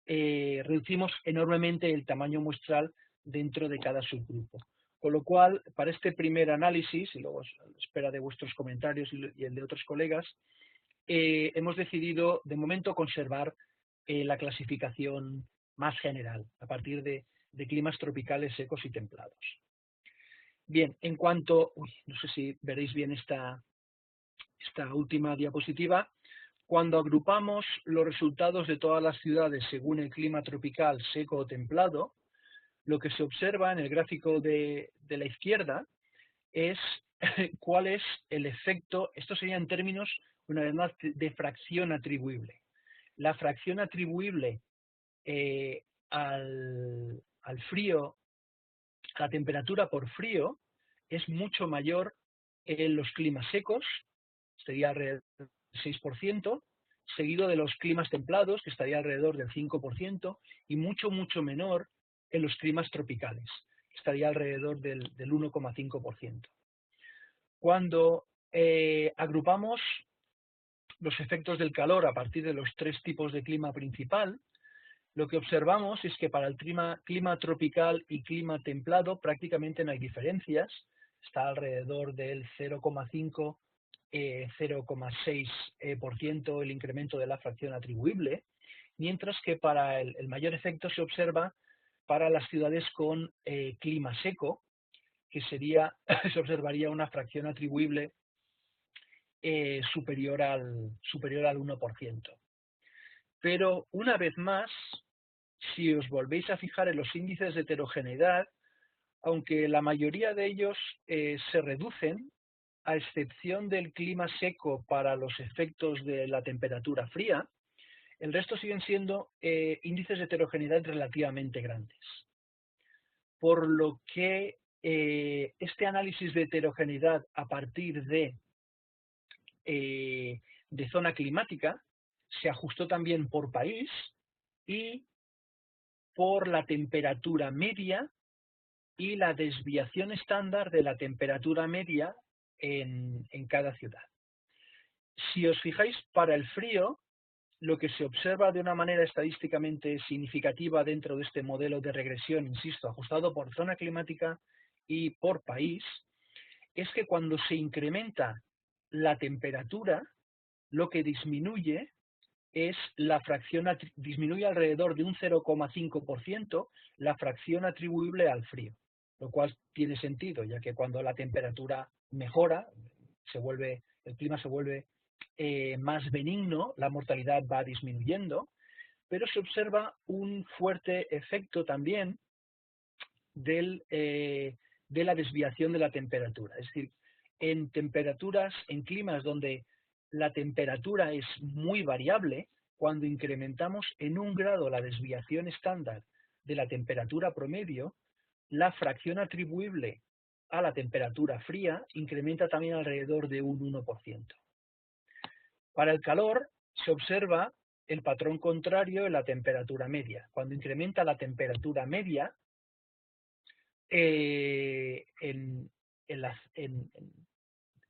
reducimos enormemente el tamaño muestral dentro de cada subgrupo. Con lo cual, para este primer análisis, y luego a la espera de vuestros comentarios y el de otros colegas, hemos decidido de momento conservar la clasificación más general, a partir de climas tropicales, secos y templados. Bien, en cuanto, no sé si veréis bien esta última diapositiva, cuando agrupamos los resultados de todas las ciudades según el clima tropical, seco o templado, lo que se observa en el gráfico de la izquierda es cuál es el efecto, esto sería en términos, una vez más, de fracción atribuible. La fracción atribuible al frío, a la temperatura por frío, es mucho mayor en los climas secos, sería alrededor del 6%, seguido de los climas templados, que estaría alrededor del 5%, y mucho menor en los climas tropicales, que estaría alrededor del 1,5%. Cuando agrupamos los efectos del calor a partir de los 3 tipos de clima principal, lo que observamos es que para el clima tropical y clima templado prácticamente no hay diferencias, está alrededor del 0,5, 0,6% el incremento de la fracción atribuible, mientras que para el mayor efecto se observa para las ciudades con clima seco, que sería, se observaría una fracción atribuible superior al 1%. Pero una vez más, si os volvéis a fijar en los índices de heterogeneidad, aunque la mayoría de ellos se reducen, a excepción del clima seco para los efectos de la temperatura fría, el resto siguen siendo índices de heterogeneidad relativamente grandes. Por lo que este análisis de heterogeneidad a partir de zona climática se ajustó también por país y por la temperatura media y la desviación estándar de la temperatura media en cada ciudad. Si os fijáis, para el frío, lo que se observa de una manera estadísticamente significativa dentro de este modelo de regresión, insisto, ajustado por zona climática y por país, es que cuando se incrementa la temperatura, lo que disminuye es la fracción, disminuye alrededor de un 0,5% la fracción atribuible al frío, lo cual tiene sentido, ya que cuando la temperatura mejora, el clima se vuelve más benigno, la mortalidad va disminuyendo, pero se observa un fuerte efecto también de la desviación de la temperatura. Es decir, en climas donde la temperatura es muy variable, cuando incrementamos en 1 grado la desviación estándar de la temperatura promedio, la fracción atribuible a la temperatura fría incrementa también alrededor de un 1%. Para el calor se observa el patrón contrario en la temperatura media. Cuando incrementa la temperatura media,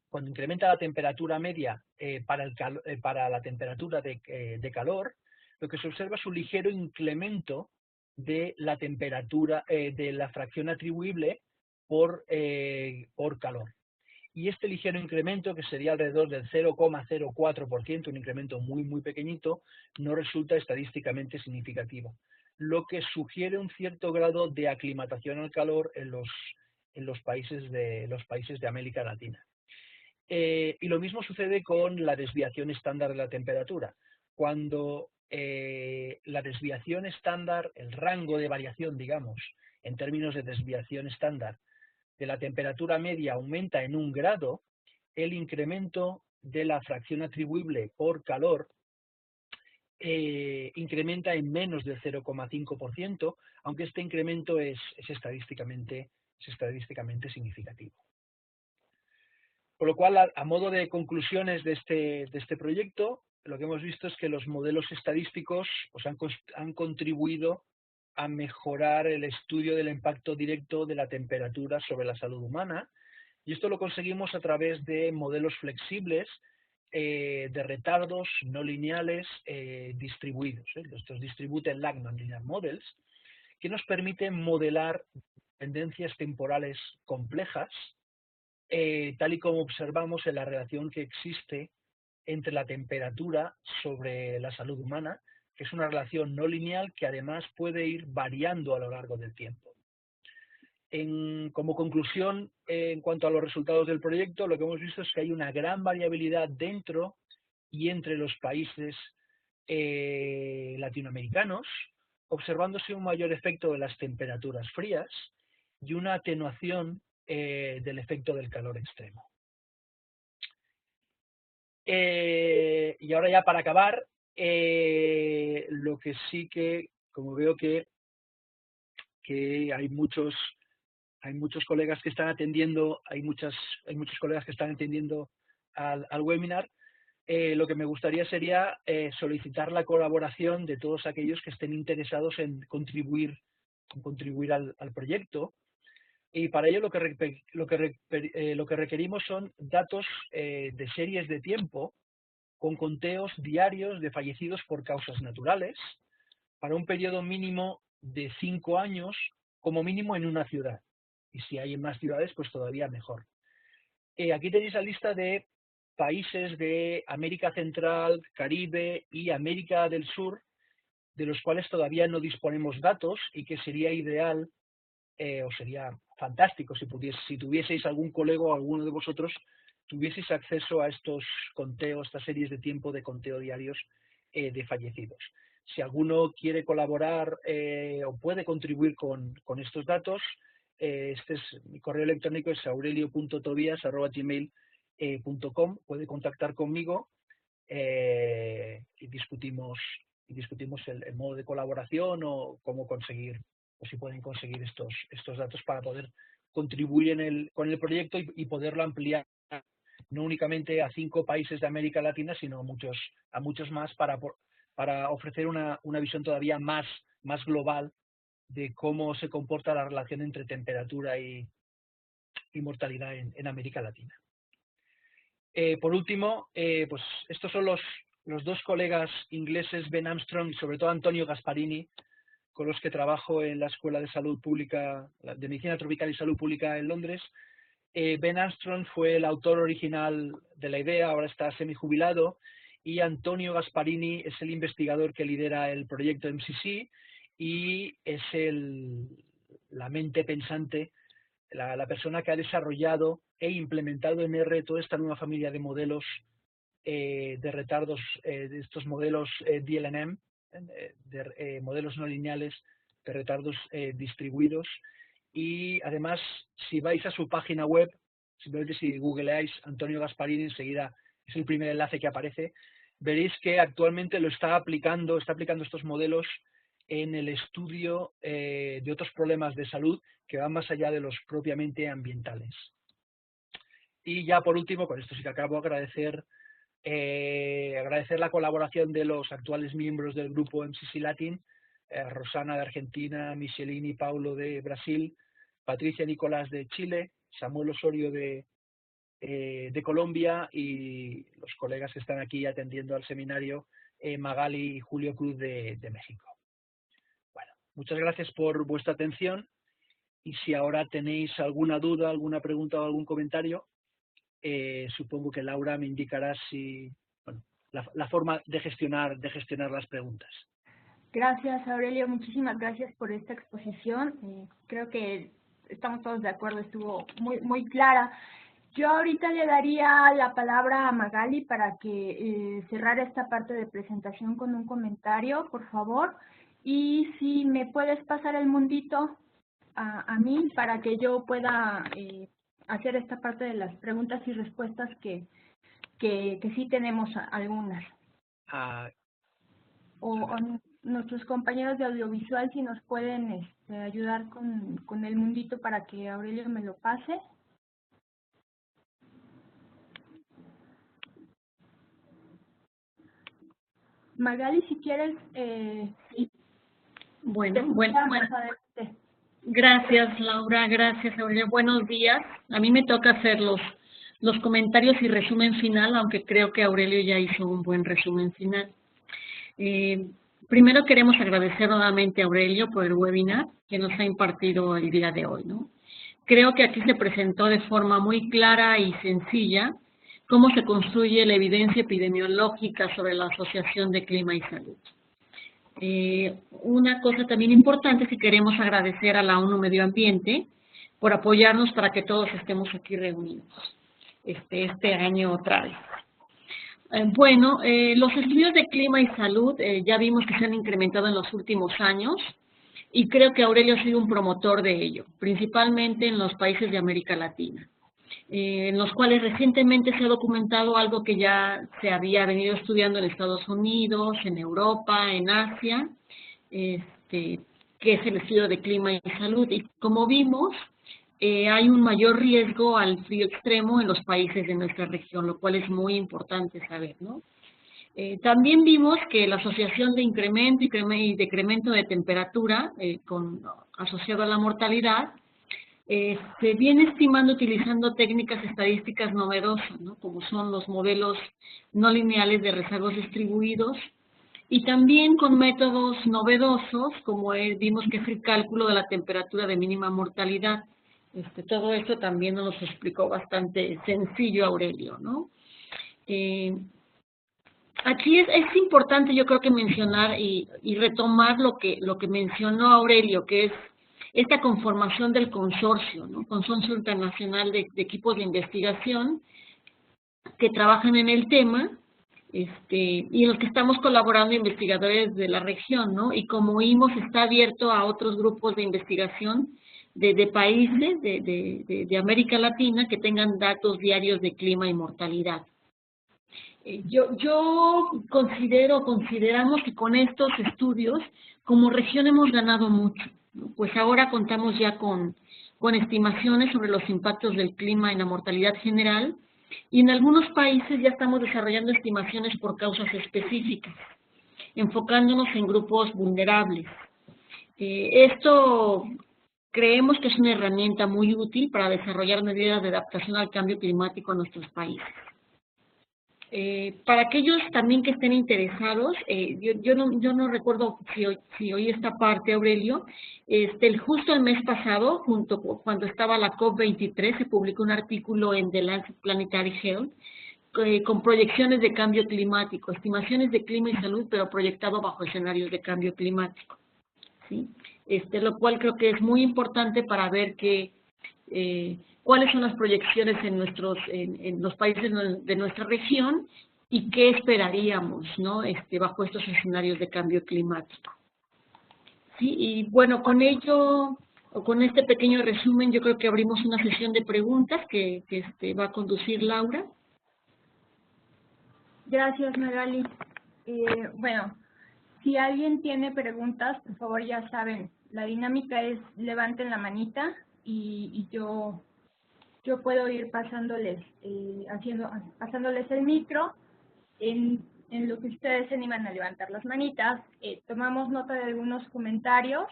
cuando incrementa la temperatura media para la temperatura de calor, lo que se observa es un ligero incremento de la temperatura, de la fracción atribuible por calor. Y este ligero incremento, que sería alrededor del 0,04%, un incremento muy, muy pequeñito, no resulta estadísticamente significativo, lo que sugiere un cierto grado de aclimatación al calor en los países de América Latina. Y lo mismo sucede con la desviación estándar de la temperatura. Cuando la desviación estándar, el rango de variación, digamos, en términos de desviación estándar, de la temperatura media aumenta en 1 grado, el incremento de la fracción atribuible por calor incrementa en menos del 0,5%, aunque este incremento es estadísticamente significativo. Con lo cual, a modo de conclusiones de este proyecto, lo que hemos visto es que los modelos estadísticos pues, han contribuido a mejorar el estudio del impacto directo de la temperatura sobre la salud humana, y esto lo conseguimos a través de modelos flexibles de retardos no lineales distribuidos, estos Distributed Lag Nonlinear Models, que nos permiten modelar tendencias temporales complejas, tal y como observamos en la relación que existe entre la temperatura sobre la salud humana, que es una relación no lineal que además puede ir variando a lo largo del tiempo. Como conclusión, en cuanto a los resultados del proyecto, lo que hemos visto es que hay una gran variabilidad dentro y entre los países latinoamericanos, observándose un mayor efecto de las temperaturas frías y una atenuación del efecto del calor extremo. Y ahora ya para acabar, lo que sí que, como veo que hay muchos colegas que están atendiendo, hay muchos colegas que están atendiendo al webinar, lo que me gustaría sería solicitar la colaboración de todos aquellos que estén interesados en contribuir al proyecto. Y para ello lo que requerimos son datos de series de tiempo con conteos diarios de fallecidos por causas naturales para un periodo mínimo de 5 años, como mínimo en una ciudad. Y si hay en más ciudades, pues todavía mejor. Aquí tenéis la lista de países de América Central, Caribe y América del Sur de los cuales todavía no disponemos datos y que sería ideal o sería fantástico si tuvieseis algún colega o alguno de vosotros tuvieseis acceso a estos conteos, estas series de tiempo de conteo diarios de fallecidos. Si alguno quiere colaborar o puede contribuir con estos datos, este es mi correo electrónico, es aurelio.tobias@gmail.com. Puede contactar conmigo y discutimos el modo de colaboración o cómo conseguir, o si pueden conseguir estos datos para poder contribuir con el proyecto y poderlo ampliar no únicamente a 5 países de América Latina, sino a muchos más para ofrecer una visión todavía más global de cómo se comporta la relación entre temperatura y mortalidad en América Latina. Por último, pues estos son los 2 colegas ingleses, Ben Armstrong y sobre todo Antonio Gasparini, con los que trabajo en la Escuela de Salud Pública, de Medicina Tropical y Salud Pública en Londres. Ben Armstrong fue el autor original de la idea, ahora está semijubilado, y Antonio Gasparini es el investigador que lidera el proyecto MCC y es la mente pensante, la persona que ha desarrollado e implementado en R toda esta nueva familia de modelos de retardos, de estos modelos DLNM, modelos no lineales de retardos distribuidos. Y además, si vais a su página web, simplemente si googleáis Antonio Gasparini, enseguida es el primer enlace que aparece, veréis que actualmente está aplicando estos modelos en el estudio de otros problemas de salud que van más allá de los propiamente ambientales. Y ya por último, con esto sí que acabo, agradecer la colaboración de los actuales miembros del grupo MCC Latin, Rosana de Argentina, Michelini Paulo de Brasil, Patricia Nicolás de Chile, Samuel Osorio de Colombia y los colegas que están aquí atendiendo al seminario, Magali y Julio Cruz de México. Bueno, muchas gracias por vuestra atención y si ahora tenéis alguna duda, alguna pregunta o algún comentario, supongo que Laura me indicará la forma de gestionar las preguntas. Gracias, Aurelio. Muchísimas gracias por esta exposición. Creo que estamos todos de acuerdo, estuvo muy clara. Yo ahorita le daría la palabra a Magali para que cerrara esta parte de presentación con un comentario, por favor. Y si me puedes pasar el mundito a mí para que yo pueda hacer esta parte de las preguntas y respuestas que sí tenemos algunas. O nuestros compañeros de audiovisual, si nos pueden ayudar con el mundito para que Aurelio me lo pase. Magali, si quieres, sí. Bueno. Gracias, Laura. Gracias, Aurelio. Buenos días. A mí me toca hacer los comentarios y resumen final, aunque creo que Aurelio ya hizo un buen resumen final. Primero queremos agradecer nuevamente a Aurelio por el webinar que nos ha impartido el día de hoy, ¿no? Creo que aquí se presentó de forma muy clara y sencilla cómo se construye la evidencia epidemiológica sobre la asociación de clima y salud. Una cosa también importante es que queremos agradecer a la ONU Medio Ambiente por apoyarnos para que todos estemos aquí reunidos este año otra vez. Los estudios de clima y salud ya vimos que se han incrementado en los últimos años y creo que Aurelio ha sido un promotor de ello, principalmente en los países de América Latina, en los cuales recientemente se ha documentado algo que ya se había venido estudiando en Estados Unidos, en Europa, en Asia, que es el estudio de clima y salud. Y como vimos, hay un mayor riesgo al frío extremo en los países de nuestra región, lo cual es muy importante saber, ¿no? También vimos que la asociación de incremento y decremento de temperatura asociado a la mortalidad se viene estimando utilizando técnicas estadísticas novedosas, ¿no? Como son los modelos no lineales de rezagos distribuidos y también con métodos novedosos como vimos que es el cálculo de la temperatura de mínima mortalidad. Todo esto también nos lo explicó bastante sencillo Aurelio, ¿no? Aquí es importante, yo creo que mencionar y retomar lo que mencionó Aurelio, que es esta conformación del consorcio, ¿no? Consorcio Internacional de Equipos de Investigación que trabajan en el tema, y en los que estamos colaborando investigadores de la región, ¿no? Y como oímos, está abierto a otros grupos de investigación de países de América Latina que tengan datos diarios de clima y mortalidad. Yo consideramos que con estos estudios, como región hemos ganado mucho, ¿no? Pues ahora contamos ya con estimaciones sobre los impactos del clima en la mortalidad general, y en algunos países ya estamos desarrollando estimaciones por causas específicas, enfocándonos en grupos vulnerables. Esto creemos que es una herramienta muy útil para desarrollar medidas de adaptación al cambio climático en nuestros países. Para aquellos también que estén interesados, yo no recuerdo si oí esta parte, Aurelio, justo el mes pasado, cuando estaba la COP23, se publicó un artículo en The Lancet Planetary Health con proyecciones de cambio climático, estimaciones de clima y salud, pero proyectado bajo escenarios de cambio climático, ¿sí? Lo cual creo que es muy importante para ver cuáles son las proyecciones en los países de nuestra región y qué esperaríamos, ¿no? Bajo estos escenarios de cambio climático. Sí, y bueno, con ello, o con este pequeño resumen, yo creo que abrimos una sesión de preguntas que va a conducir Laura. Gracias, Magali. Bueno, si alguien tiene preguntas, por favor, ya saben, la dinámica es levanten la manita y yo puedo ir pasándoles el micro en lo que ustedes se animan a levantar las manitas. Tomamos nota de algunos comentarios.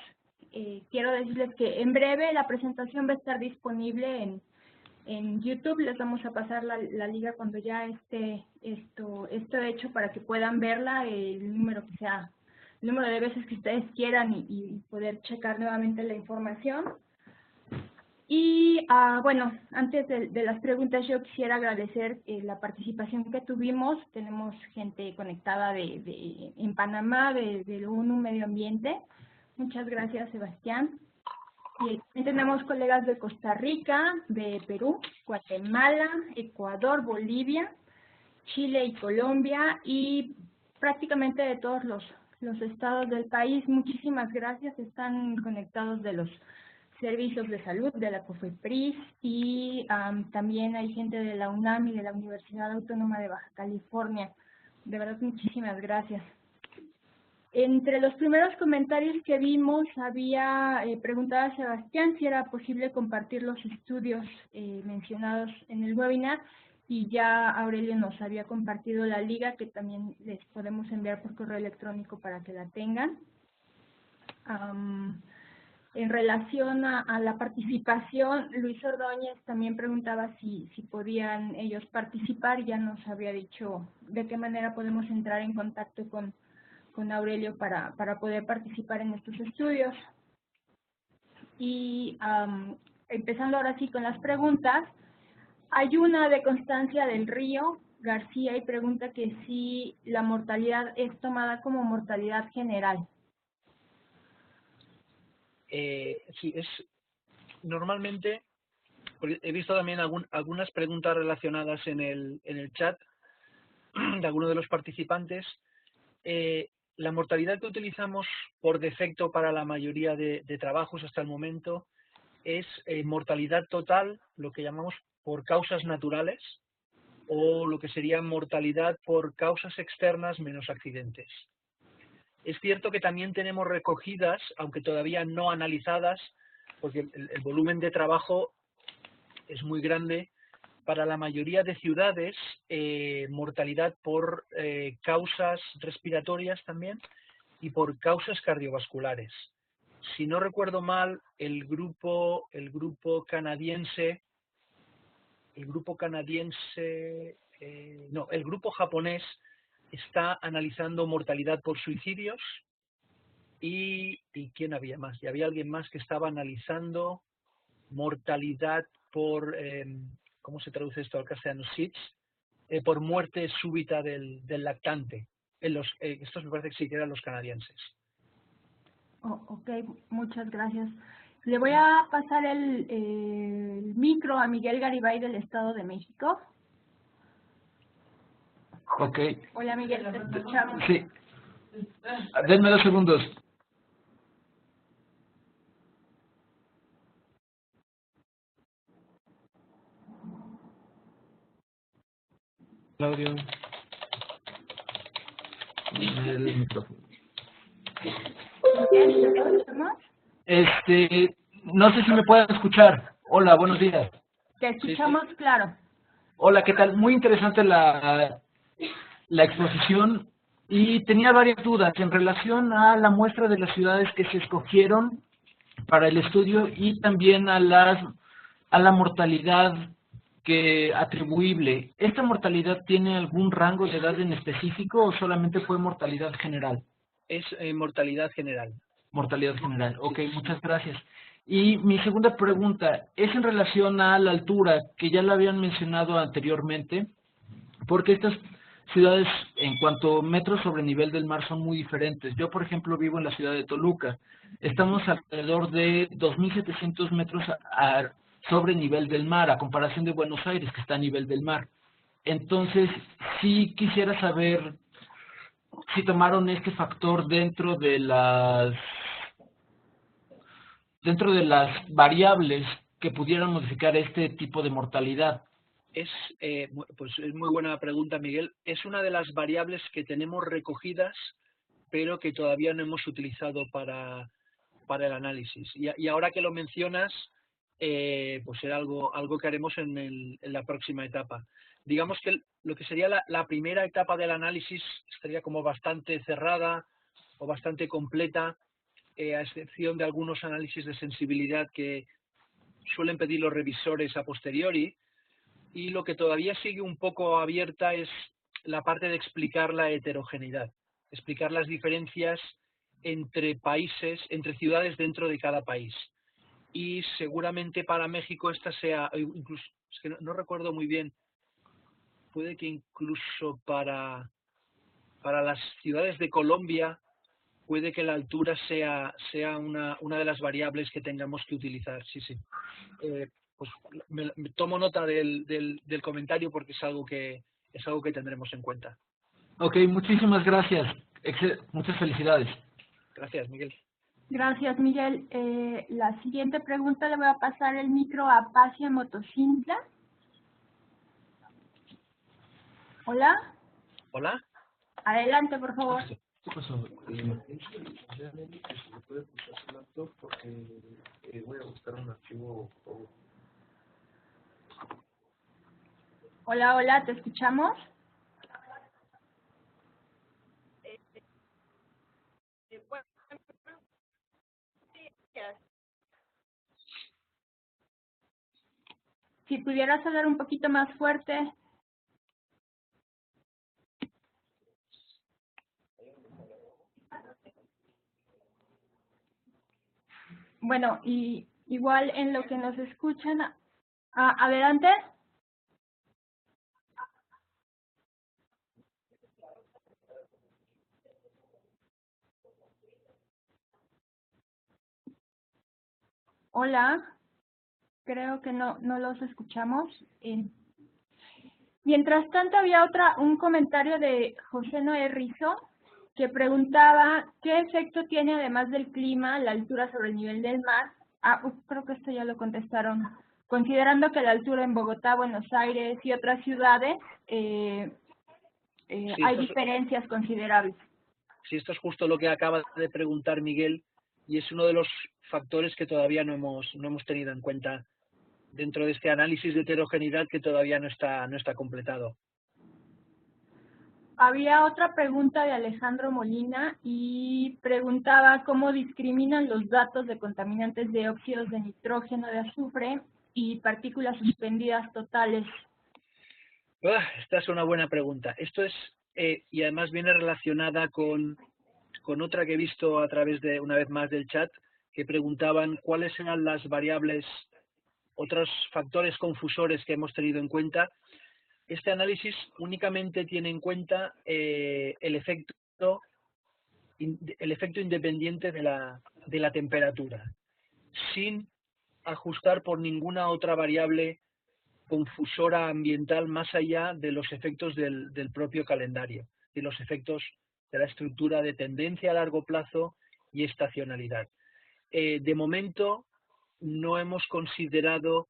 Quiero decirles que en breve la presentación va a estar disponible en YouTube. Les vamos a pasar la liga cuando ya esté esto hecho para que puedan verla el número de veces que ustedes quieran y poder checar nuevamente la información. Y bueno, antes de las preguntas yo quisiera agradecer la participación que tuvimos. Tenemos gente conectada en Panamá, de ONU Medio Ambiente. Muchas gracias, Sebastián. Y también tenemos colegas de Costa Rica, de Perú, Guatemala, Ecuador, Bolivia, Chile y Colombia, y prácticamente de todos los estados del país. Muchísimas gracias. Están conectados de los servicios de salud, de la COFEPRIS, y también hay gente de la UNAM y de la Universidad Autónoma de Baja California. De verdad, muchísimas gracias. Entre los primeros comentarios que vimos, había preguntado a Sebastián si era posible compartir los estudios mencionados en el webinar, y ya Aurelio nos había compartido la liga, que también les podemos enviar por correo electrónico para que la tengan. En relación a la participación, Luis Ordóñez también preguntaba si podían ellos participar. Ya nos había dicho de qué manera podemos entrar en contacto con Aurelio para poder participar en estos estudios. Y empezando ahora sí con las preguntas, hay una de Constancia del Río García y pregunta que si la mortalidad es tomada como mortalidad general. Sí, normalmente, he visto también algunas preguntas relacionadas en el chat de algunos de los participantes. La mortalidad que utilizamos por defecto para la mayoría de trabajos hasta el momento es mortalidad total, lo que llamamos por causas naturales, o lo que sería mortalidad por causas externas menos accidentes. Es cierto que también tenemos recogidas, aunque todavía no analizadas, porque el volumen de trabajo es muy grande, para la mayoría de ciudades, mortalidad por causas respiratorias también y por causas cardiovasculares. Si no recuerdo mal, el grupo japonés está analizando mortalidad por suicidios y ¿quién había más? Y había alguien más que estaba analizando mortalidad por, ¿cómo se traduce esto al castellano? SIDS, por muerte súbita del lactante. Estos me parece que sí que eran los canadienses. Ok, muchas gracias. Le voy a pasar el micro a Miguel Garibay del Estado de México. Ok. Hola Miguel, te escuchamos. Sí. Denme 2 segundos. Claudio. El micrófono. Miguel, ¿te escuchamos? No sé si me pueden escuchar. Hola, buenos días. Te escuchamos, claro. Hola, ¿qué tal? Muy interesante la exposición y tenía varias dudas en relación a la muestra de las ciudades que se escogieron para el estudio y también a la mortalidad atribuible. ¿Esta mortalidad tiene algún rango de edad en específico o solamente fue mortalidad general? Es mortalidad general. Mortalidad general. Ok, muchas gracias. Y mi segunda pregunta es en relación a la altura, que ya la habían mencionado anteriormente, porque estas ciudades en cuanto a metros sobre nivel del mar son muy diferentes. Yo, por ejemplo, vivo en la ciudad de Toluca. Estamos alrededor de 2.700 metros sobre nivel del mar, a comparación de Buenos Aires, que está a nivel del mar. Entonces, sí quisiera saber si tomaron este factor dentro de las variables que pudieran modificar este tipo de mortalidad. Pues es muy buena pregunta, Miguel. Es una de las variables que tenemos recogidas, pero que todavía no hemos utilizado para el análisis. Y ahora que lo mencionas, pues será algo que haremos en la próxima etapa. Digamos que lo que sería la primera etapa del análisis estaría como bastante cerrada o bastante completa, a excepción de algunos análisis de sensibilidad que suelen pedir los revisores a posteriori. Y lo que todavía sigue un poco abierta es la parte de explicar la heterogeneidad, explicar las diferencias entre países, entre ciudades dentro de cada país. Y seguramente para México esta sea, incluso, es que no recuerdo muy bien, puede que incluso para las ciudades de Colombia puede que la altura sea una de las variables que tengamos que utilizar. Sí, sí. Pues me tomo nota del comentario porque es algo que tendremos en cuenta. Ok, muchísimas gracias. Muchas felicidades. Gracias, Miguel. Gracias, Miguel. La siguiente pregunta le voy a pasar el micro a Pacia Motocintla. Hola. Hola. Adelante, por favor. ¿Qué pasó? Voy a buscar un archivo. Hola, hola, ¿te escuchamos? Si pudieras hablar un poquito más fuerte. Bueno, y igual en lo que nos escuchan, adelante. Hola, creo que no los escuchamos. Mientras tanto había un comentario de José Noé Rizo que preguntaba qué efecto tiene además del clima la altura sobre el nivel del mar. Creo que esto ya lo contestaron. Considerando que la altura en Bogotá, Buenos Aires y otras ciudades sí, hay diferencias considerables. Sí, esto es justo lo que acaba de preguntar Miguel y es uno de los factores que todavía no hemos tenido en cuenta dentro de este análisis de heterogeneidad que todavía no está completado. Había otra pregunta de Alejandro Molina y preguntaba cómo discriminan los datos de contaminantes de óxidos de nitrógeno, de azufre y partículas suspendidas totales. Esta es una buena pregunta. Esto es, y además viene relacionada con otra que he visto a través de, una vez más, del chat, que preguntaban cuáles eran las variables, otros factores confusores que hemos tenido en cuenta. este análisis únicamente tiene en cuenta el efecto independiente de la temperatura, sin ajustar por ninguna otra variable confusora ambiental más allá de los efectos del propio calendario, de los efectos de la estructura de tendencia a largo plazo y estacionalidad. De momento no hemos considerado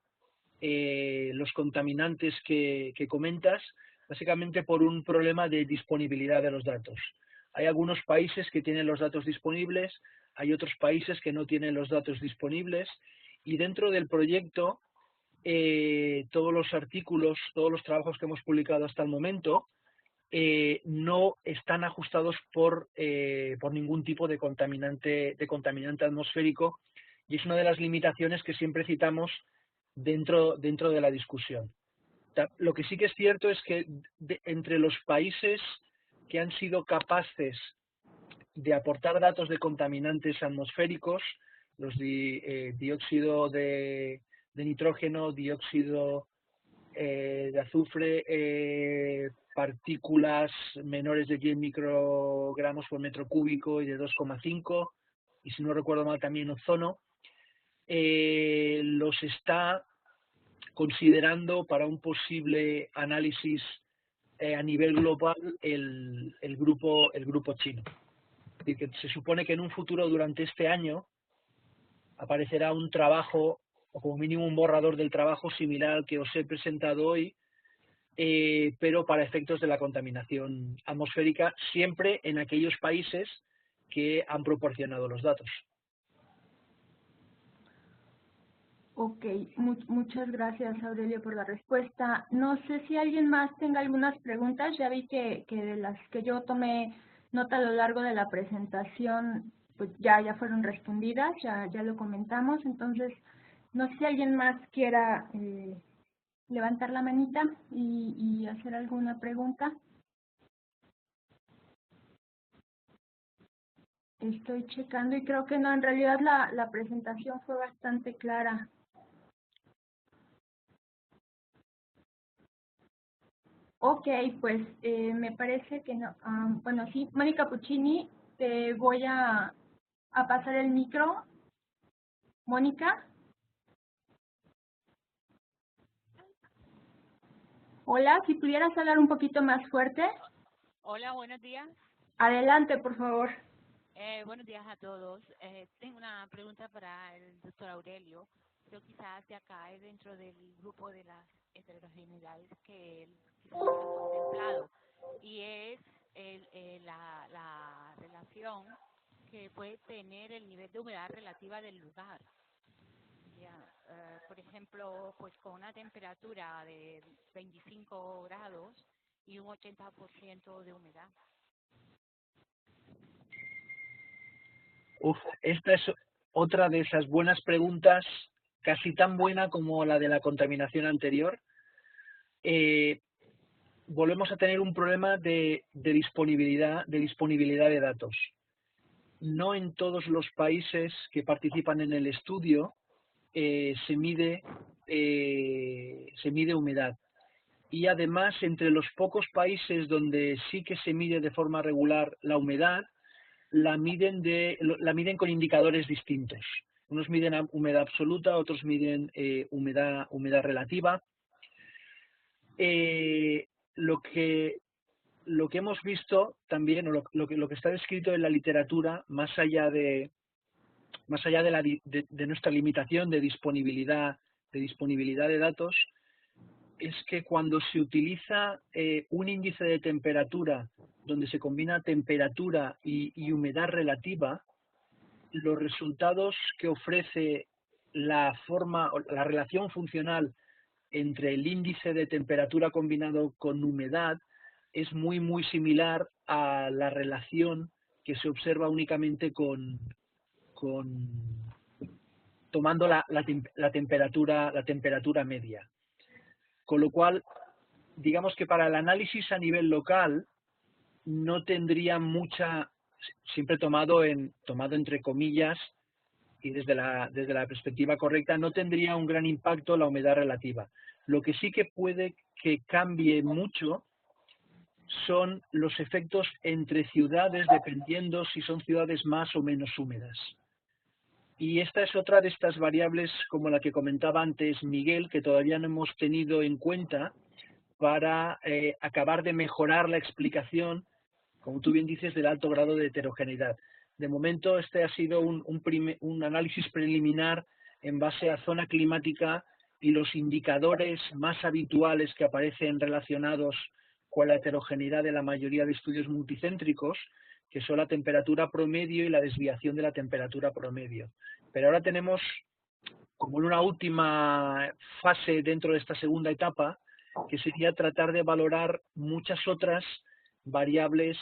los contaminantes que comentas, básicamente por un problema de disponibilidad de los datos. Hay algunos países que tienen los datos disponibles, hay otros países que no tienen los datos disponibles, y dentro del proyecto todos los artículos, todos los trabajos que hemos publicado hasta el momento no están ajustados por ningún tipo de contaminante atmosférico, y es una de las limitaciones que siempre citamos dentro de la discusión. Lo que sí que es cierto es que entre los países que han sido capaces de aportar datos de contaminantes atmosféricos, los dióxido de nitrógeno, dióxido de azufre, partículas menores de 10 microgramos por metro cúbico y de 2,5, y si no recuerdo mal también ozono, los está considerando para un posible análisis a nivel global el grupo chino. Es decir, que se supone que en un futuro, durante este año, aparecerá un trabajo, o como mínimo un borrador del trabajo similar al que os he presentado hoy, pero para efectos de la contaminación atmosférica, siempre en aquellos países que han proporcionado los datos. Ok, muchas gracias, Aurelio, por la respuesta. No sé si alguien más tenga algunas preguntas. Ya vi que de las que yo tomé nota a lo largo de la presentación, pues ya fueron respondidas, ya lo comentamos. Entonces, no sé si alguien más quiera levantar la manita y hacer alguna pregunta. Estoy checando y creo que no, en realidad la presentación fue bastante clara. Ok, pues me parece que no. Bueno, sí, Mónica Puccini, te voy a pasar el micro. Mónica. Hola, si pudieras hablar un poquito más fuerte. Hola, buenos días. Adelante, por favor. Buenos días a todos. Tengo una pregunta para el doctor Aurelio, pero quizás ya cae dentro del grupo de las heterogeneidades que él quizás no ha contemplado, y es la relación que puede tener el nivel de humedad relativa del lugar. Por ejemplo, pues con una temperatura de 25 grados y un 80% de humedad. Esta es otra de esas buenas preguntas, casi tan buena como la de la contaminación anterior. Volvemos a tener un problema de disponibilidad de datos. No en todos los países que participan en el estudio se mide humedad. Y además, entre los pocos países donde sí que se mide de forma regular la humedad, la miden con indicadores distintos. Unos miden humedad absoluta, otros miden humedad relativa. Lo que hemos visto también, o lo que está descrito en la literatura, más allá de nuestra limitación de disponibilidad de datos, es que cuando se utiliza un índice de temperatura donde se combina temperatura y humedad relativa, los resultados que ofrece la relación funcional entre el índice de temperatura combinado con humedad es muy similar a la relación que se observa únicamente tomando la temperatura media. Con lo cual, digamos que para el análisis a nivel local no tendría mucha, siempre tomado entre comillas y desde la perspectiva correcta, no tendría un gran impacto la humedad relativa. Lo que sí que puede que cambie mucho son los efectos entre ciudades, dependiendo si son ciudades más o menos húmedas. Y esta es otra de estas variables, como la que comentaba antes Miguel, que todavía no hemos tenido en cuenta para acabar de mejorar la explicación, como tú bien dices, del alto grado de heterogeneidad. De momento, este ha sido un análisis preliminar en base a zona climática y los indicadores más habituales que aparecen relacionados con la heterogeneidad de la mayoría de estudios multicéntricos, que son la temperatura promedio y la desviación de la temperatura promedio. Pero ahora tenemos, como en una última fase dentro de esta segunda etapa, que sería tratar de valorar muchas otras variables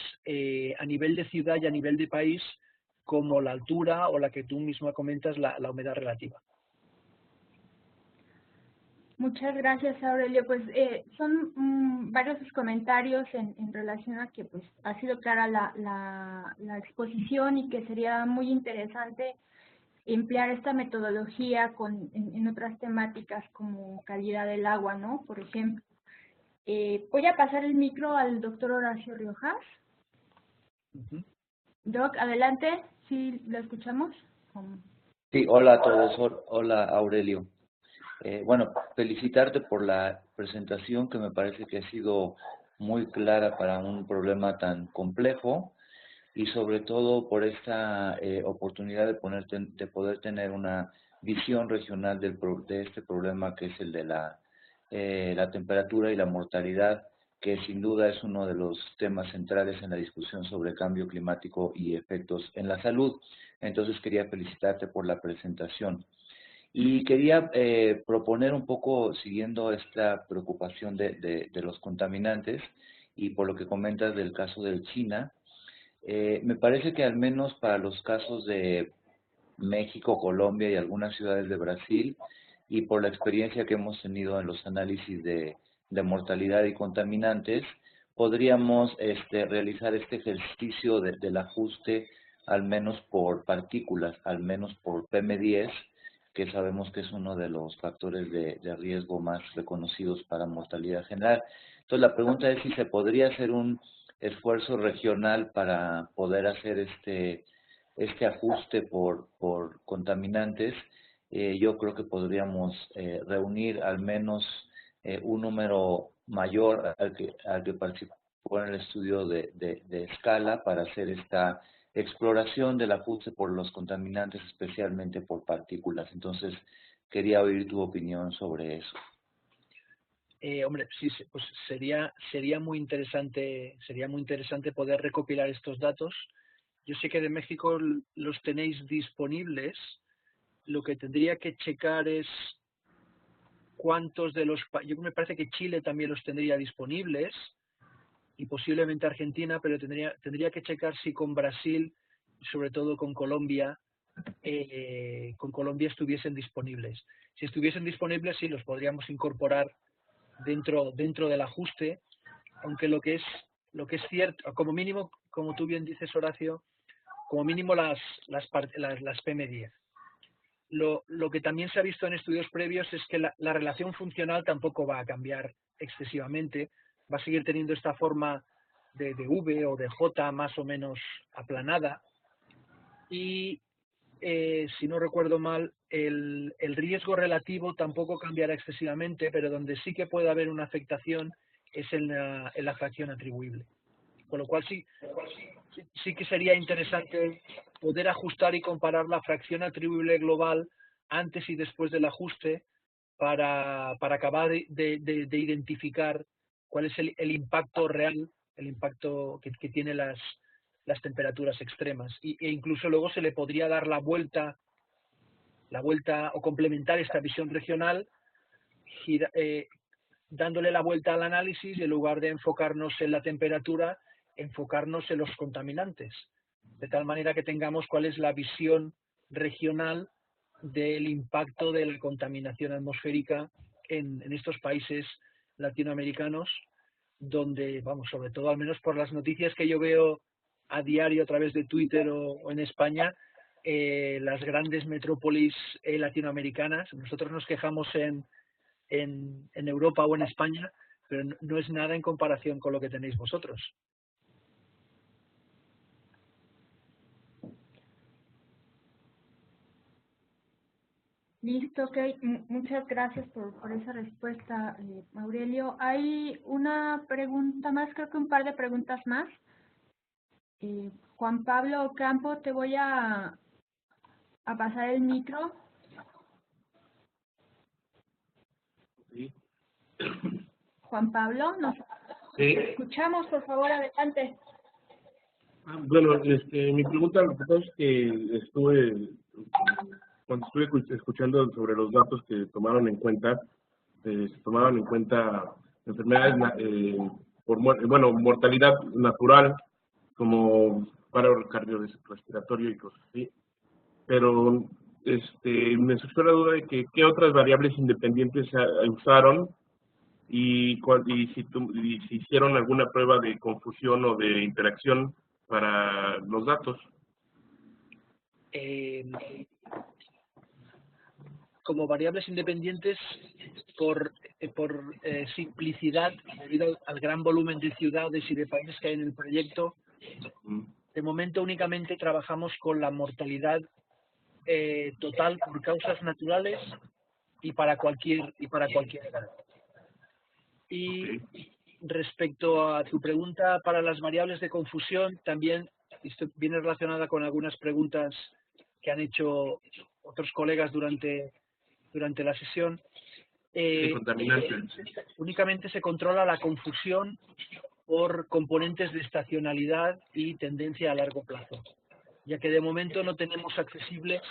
a nivel de ciudad y a nivel de país, como la altura o la que tú misma comentas, la humedad relativa. Muchas gracias, Aurelio. Pues son varios sus comentarios en relación a que pues ha sido clara la exposición y que sería muy interesante emplear esta metodología en otras temáticas como calidad del agua, ¿no? Por ejemplo. Voy a pasar el micro al doctor Horacio Riojas. Doc, adelante, ¿sí lo escuchamos? Sí, hola a todos, hola Aurelio. Bueno, felicitarte por la presentación que me parece que ha sido muy clara para un problema tan complejo y sobre todo por esta oportunidad de poder tener una visión regional de este problema que es el de la temperatura y la mortalidad, que sin duda es uno de los temas centrales en la discusión sobre cambio climático y efectos en la salud. Entonces quería felicitarte por la presentación. Y quería proponer un poco, siguiendo esta preocupación de los contaminantes y por lo que comentas del caso de China, me parece que al menos para los casos de México, Colombia y algunas ciudades de Brasil, y por la experiencia que hemos tenido en los análisis de mortalidad y contaminantes, podríamos realizar este ejercicio del ajuste al menos por partículas, al menos por PM10, que sabemos que es uno de los factores de riesgo más reconocidos para mortalidad general. Entonces la pregunta es si se podría hacer un esfuerzo regional para poder hacer este ajuste por contaminantes. Yo creo que podríamos reunir al menos un número mayor al que participó en el estudio de escala para hacer esta exploración del ajuste por los contaminantes, especialmente por partículas. Entonces, quería oír tu opinión sobre eso. Hombre, sí, pues sería muy interesante poder recopilar estos datos. Yo sé que de México los tenéis disponibles. Lo que tendría que checar es cuántos de los... Yo me parece que Chile también los tendría disponibles y posiblemente Argentina, pero tendría que checar si con Brasil, sobre todo con Colombia estuviesen disponibles. Si estuviesen disponibles, sí, los podríamos incorporar dentro del ajuste, aunque lo que es cierto, como mínimo, como tú bien dices, Horacio, como mínimo las PM10. Lo que también se ha visto en estudios previos es que la relación funcional tampoco va a cambiar excesivamente, va a seguir teniendo esta forma de V o de J más o menos aplanada y si no recuerdo mal, el riesgo relativo tampoco cambiará excesivamente, pero donde sí que puede haber una afectación es en la fracción atribuible. Con lo cual sí que sería interesante poder ajustar y comparar la fracción atribuible global antes y después del ajuste para acabar de identificar cuál es el impacto real, el impacto que tiene las temperaturas extremas. E incluso luego se le podría dar la vuelta o complementar esta visión regional dándole la vuelta al análisis y en lugar de enfocarnos en la temperatura, enfocarnos en los contaminantes, de tal manera que tengamos cuál es la visión regional del impacto de la contaminación atmosférica en estos países latinoamericanos, donde, vamos, sobre todo al menos por las noticias que yo veo a diario a través de Twitter o en España, las grandes metrópolis latinoamericanas. Nosotros nos quejamos en en Europa o en España, pero no es nada en comparación con lo que tenéis vosotros. Listo, ok. Muchas gracias por esa respuesta, Aurelio. Hay una pregunta más, creo que un par de preguntas más. Juan Pablo Ocampo, te voy a pasar el micro. Sí. Juan Pablo, nos escuchamos, por favor, adelante. Bueno, mi pregunta, lo que pasa es que cuando estuve escuchando sobre los datos que tomaron en cuenta, se tomaban en cuenta enfermedades mortalidad natural, como paro cardiorrespiratorio y cosas así. Pero me surgió la duda de que qué otras variables independientes se usaron y si hicieron alguna prueba de confusión o de interacción para los datos. Como variables independientes, por simplicidad, debido al gran volumen de ciudades y de países que hay en el proyecto, de momento únicamente trabajamos con la mortalidad total por causas naturales y para cualquier edad. Y respecto a tu pregunta para las variables de confusión, también esto viene relacionada con algunas preguntas que han hecho otros colegas durante la sesión. Únicamente se controla la confusión por componentes de estacionalidad y tendencia a largo plazo, ya que de momento no tenemos accesibles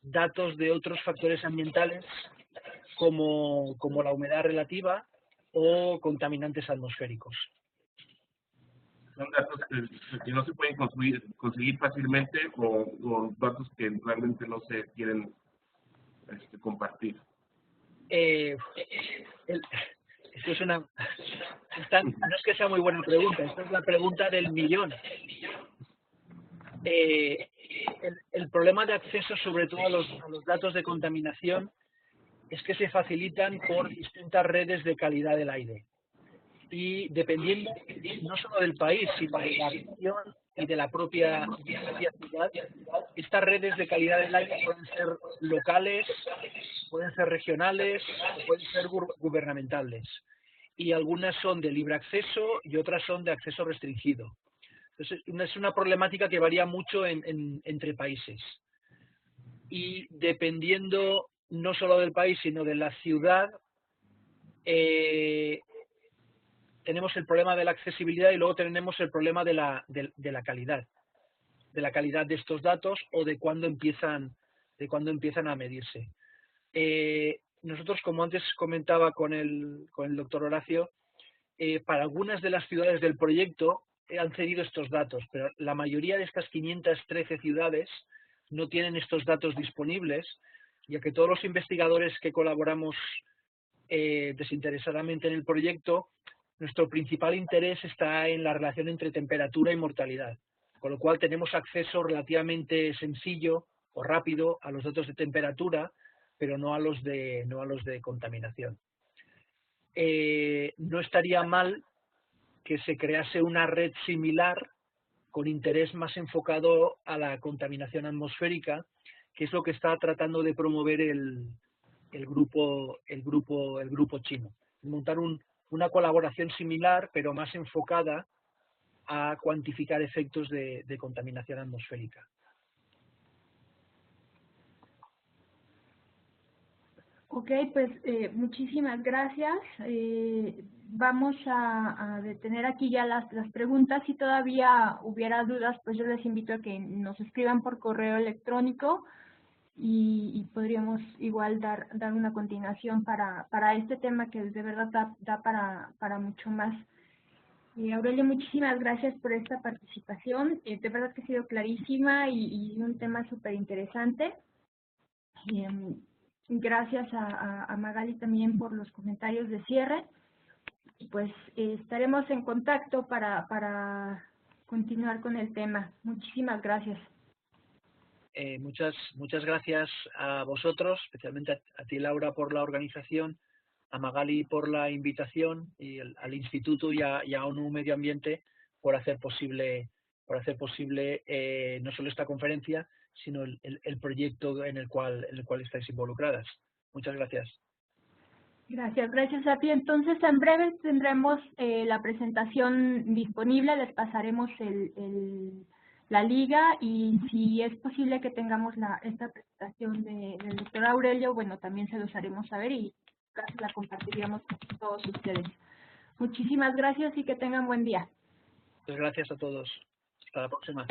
datos de otros factores ambientales como la humedad relativa o contaminantes atmosféricos. Son datos que no se pueden conseguir fácilmente o datos que realmente no se quieren compartir. Esto es no es que sea muy buena pregunta, esta es la pregunta del millón. El problema de acceso, sobre todo a los datos de contaminación, es que se facilitan por distintas redes de calidad del aire. Y dependiendo no solo del país, sino de la región y de la propia ciudad, estas redes de calidad del aire pueden ser locales, pueden ser regionales, pueden ser gubernamentales. Y algunas son de libre acceso y otras son de acceso restringido. Entonces, es una problemática que varía mucho entre países. Y dependiendo no solo del país, sino de la ciudad, tenemos el problema de la accesibilidad y luego tenemos el problema de la calidad. De la calidad de estos datos o de cuándo empiezan a medirse. Nosotros, como antes comentaba con el doctor Horacio, para algunas de las ciudades del proyecto han cedido estos datos, pero la mayoría de estas 513 ciudades no tienen estos datos disponibles, ya que todos los investigadores que colaboramos desinteresadamente en el proyecto, nuestro principal interés está en la relación entre temperatura y mortalidad, con lo cual tenemos acceso relativamente sencillo o rápido a los datos de temperatura, pero no a los de contaminación. No estaría mal que se crease una red similar con interés más enfocado a la contaminación atmosférica, que es lo que está tratando de promover el grupo chino. Montar una colaboración similar, pero más enfocada a cuantificar efectos de contaminación atmosférica. Ok, pues muchísimas gracias. Vamos a detener aquí ya las preguntas. Si todavía hubiera dudas, pues yo les invito a que nos escriban por correo electrónico y podríamos igual dar una continuación para este tema que de verdad da para mucho más. Aurelio, muchísimas gracias por esta participación. De verdad que ha sido clarísima y un tema súper interesante. Gracias a Magali también por los comentarios de cierre. Pues estaremos en contacto para continuar con el tema. Muchísimas gracias. Muchas gracias a vosotros, especialmente a ti, Laura, por la organización a Magali por la invitación y al Instituto y a ONU Medio Ambiente por hacer posible no solo esta conferencia, sino el proyecto en el cual estáis involucradas. Muchas gracias. Gracias a ti. Entonces, en breve tendremos la presentación disponible, les pasaremos la liga y si es posible que tengamos esta presentación del doctor Aurelio, bueno, también se los haremos saber y casi la compartiríamos con todos ustedes. Muchísimas gracias y que tengan buen día. Muchas gracias a todos. Hasta la próxima.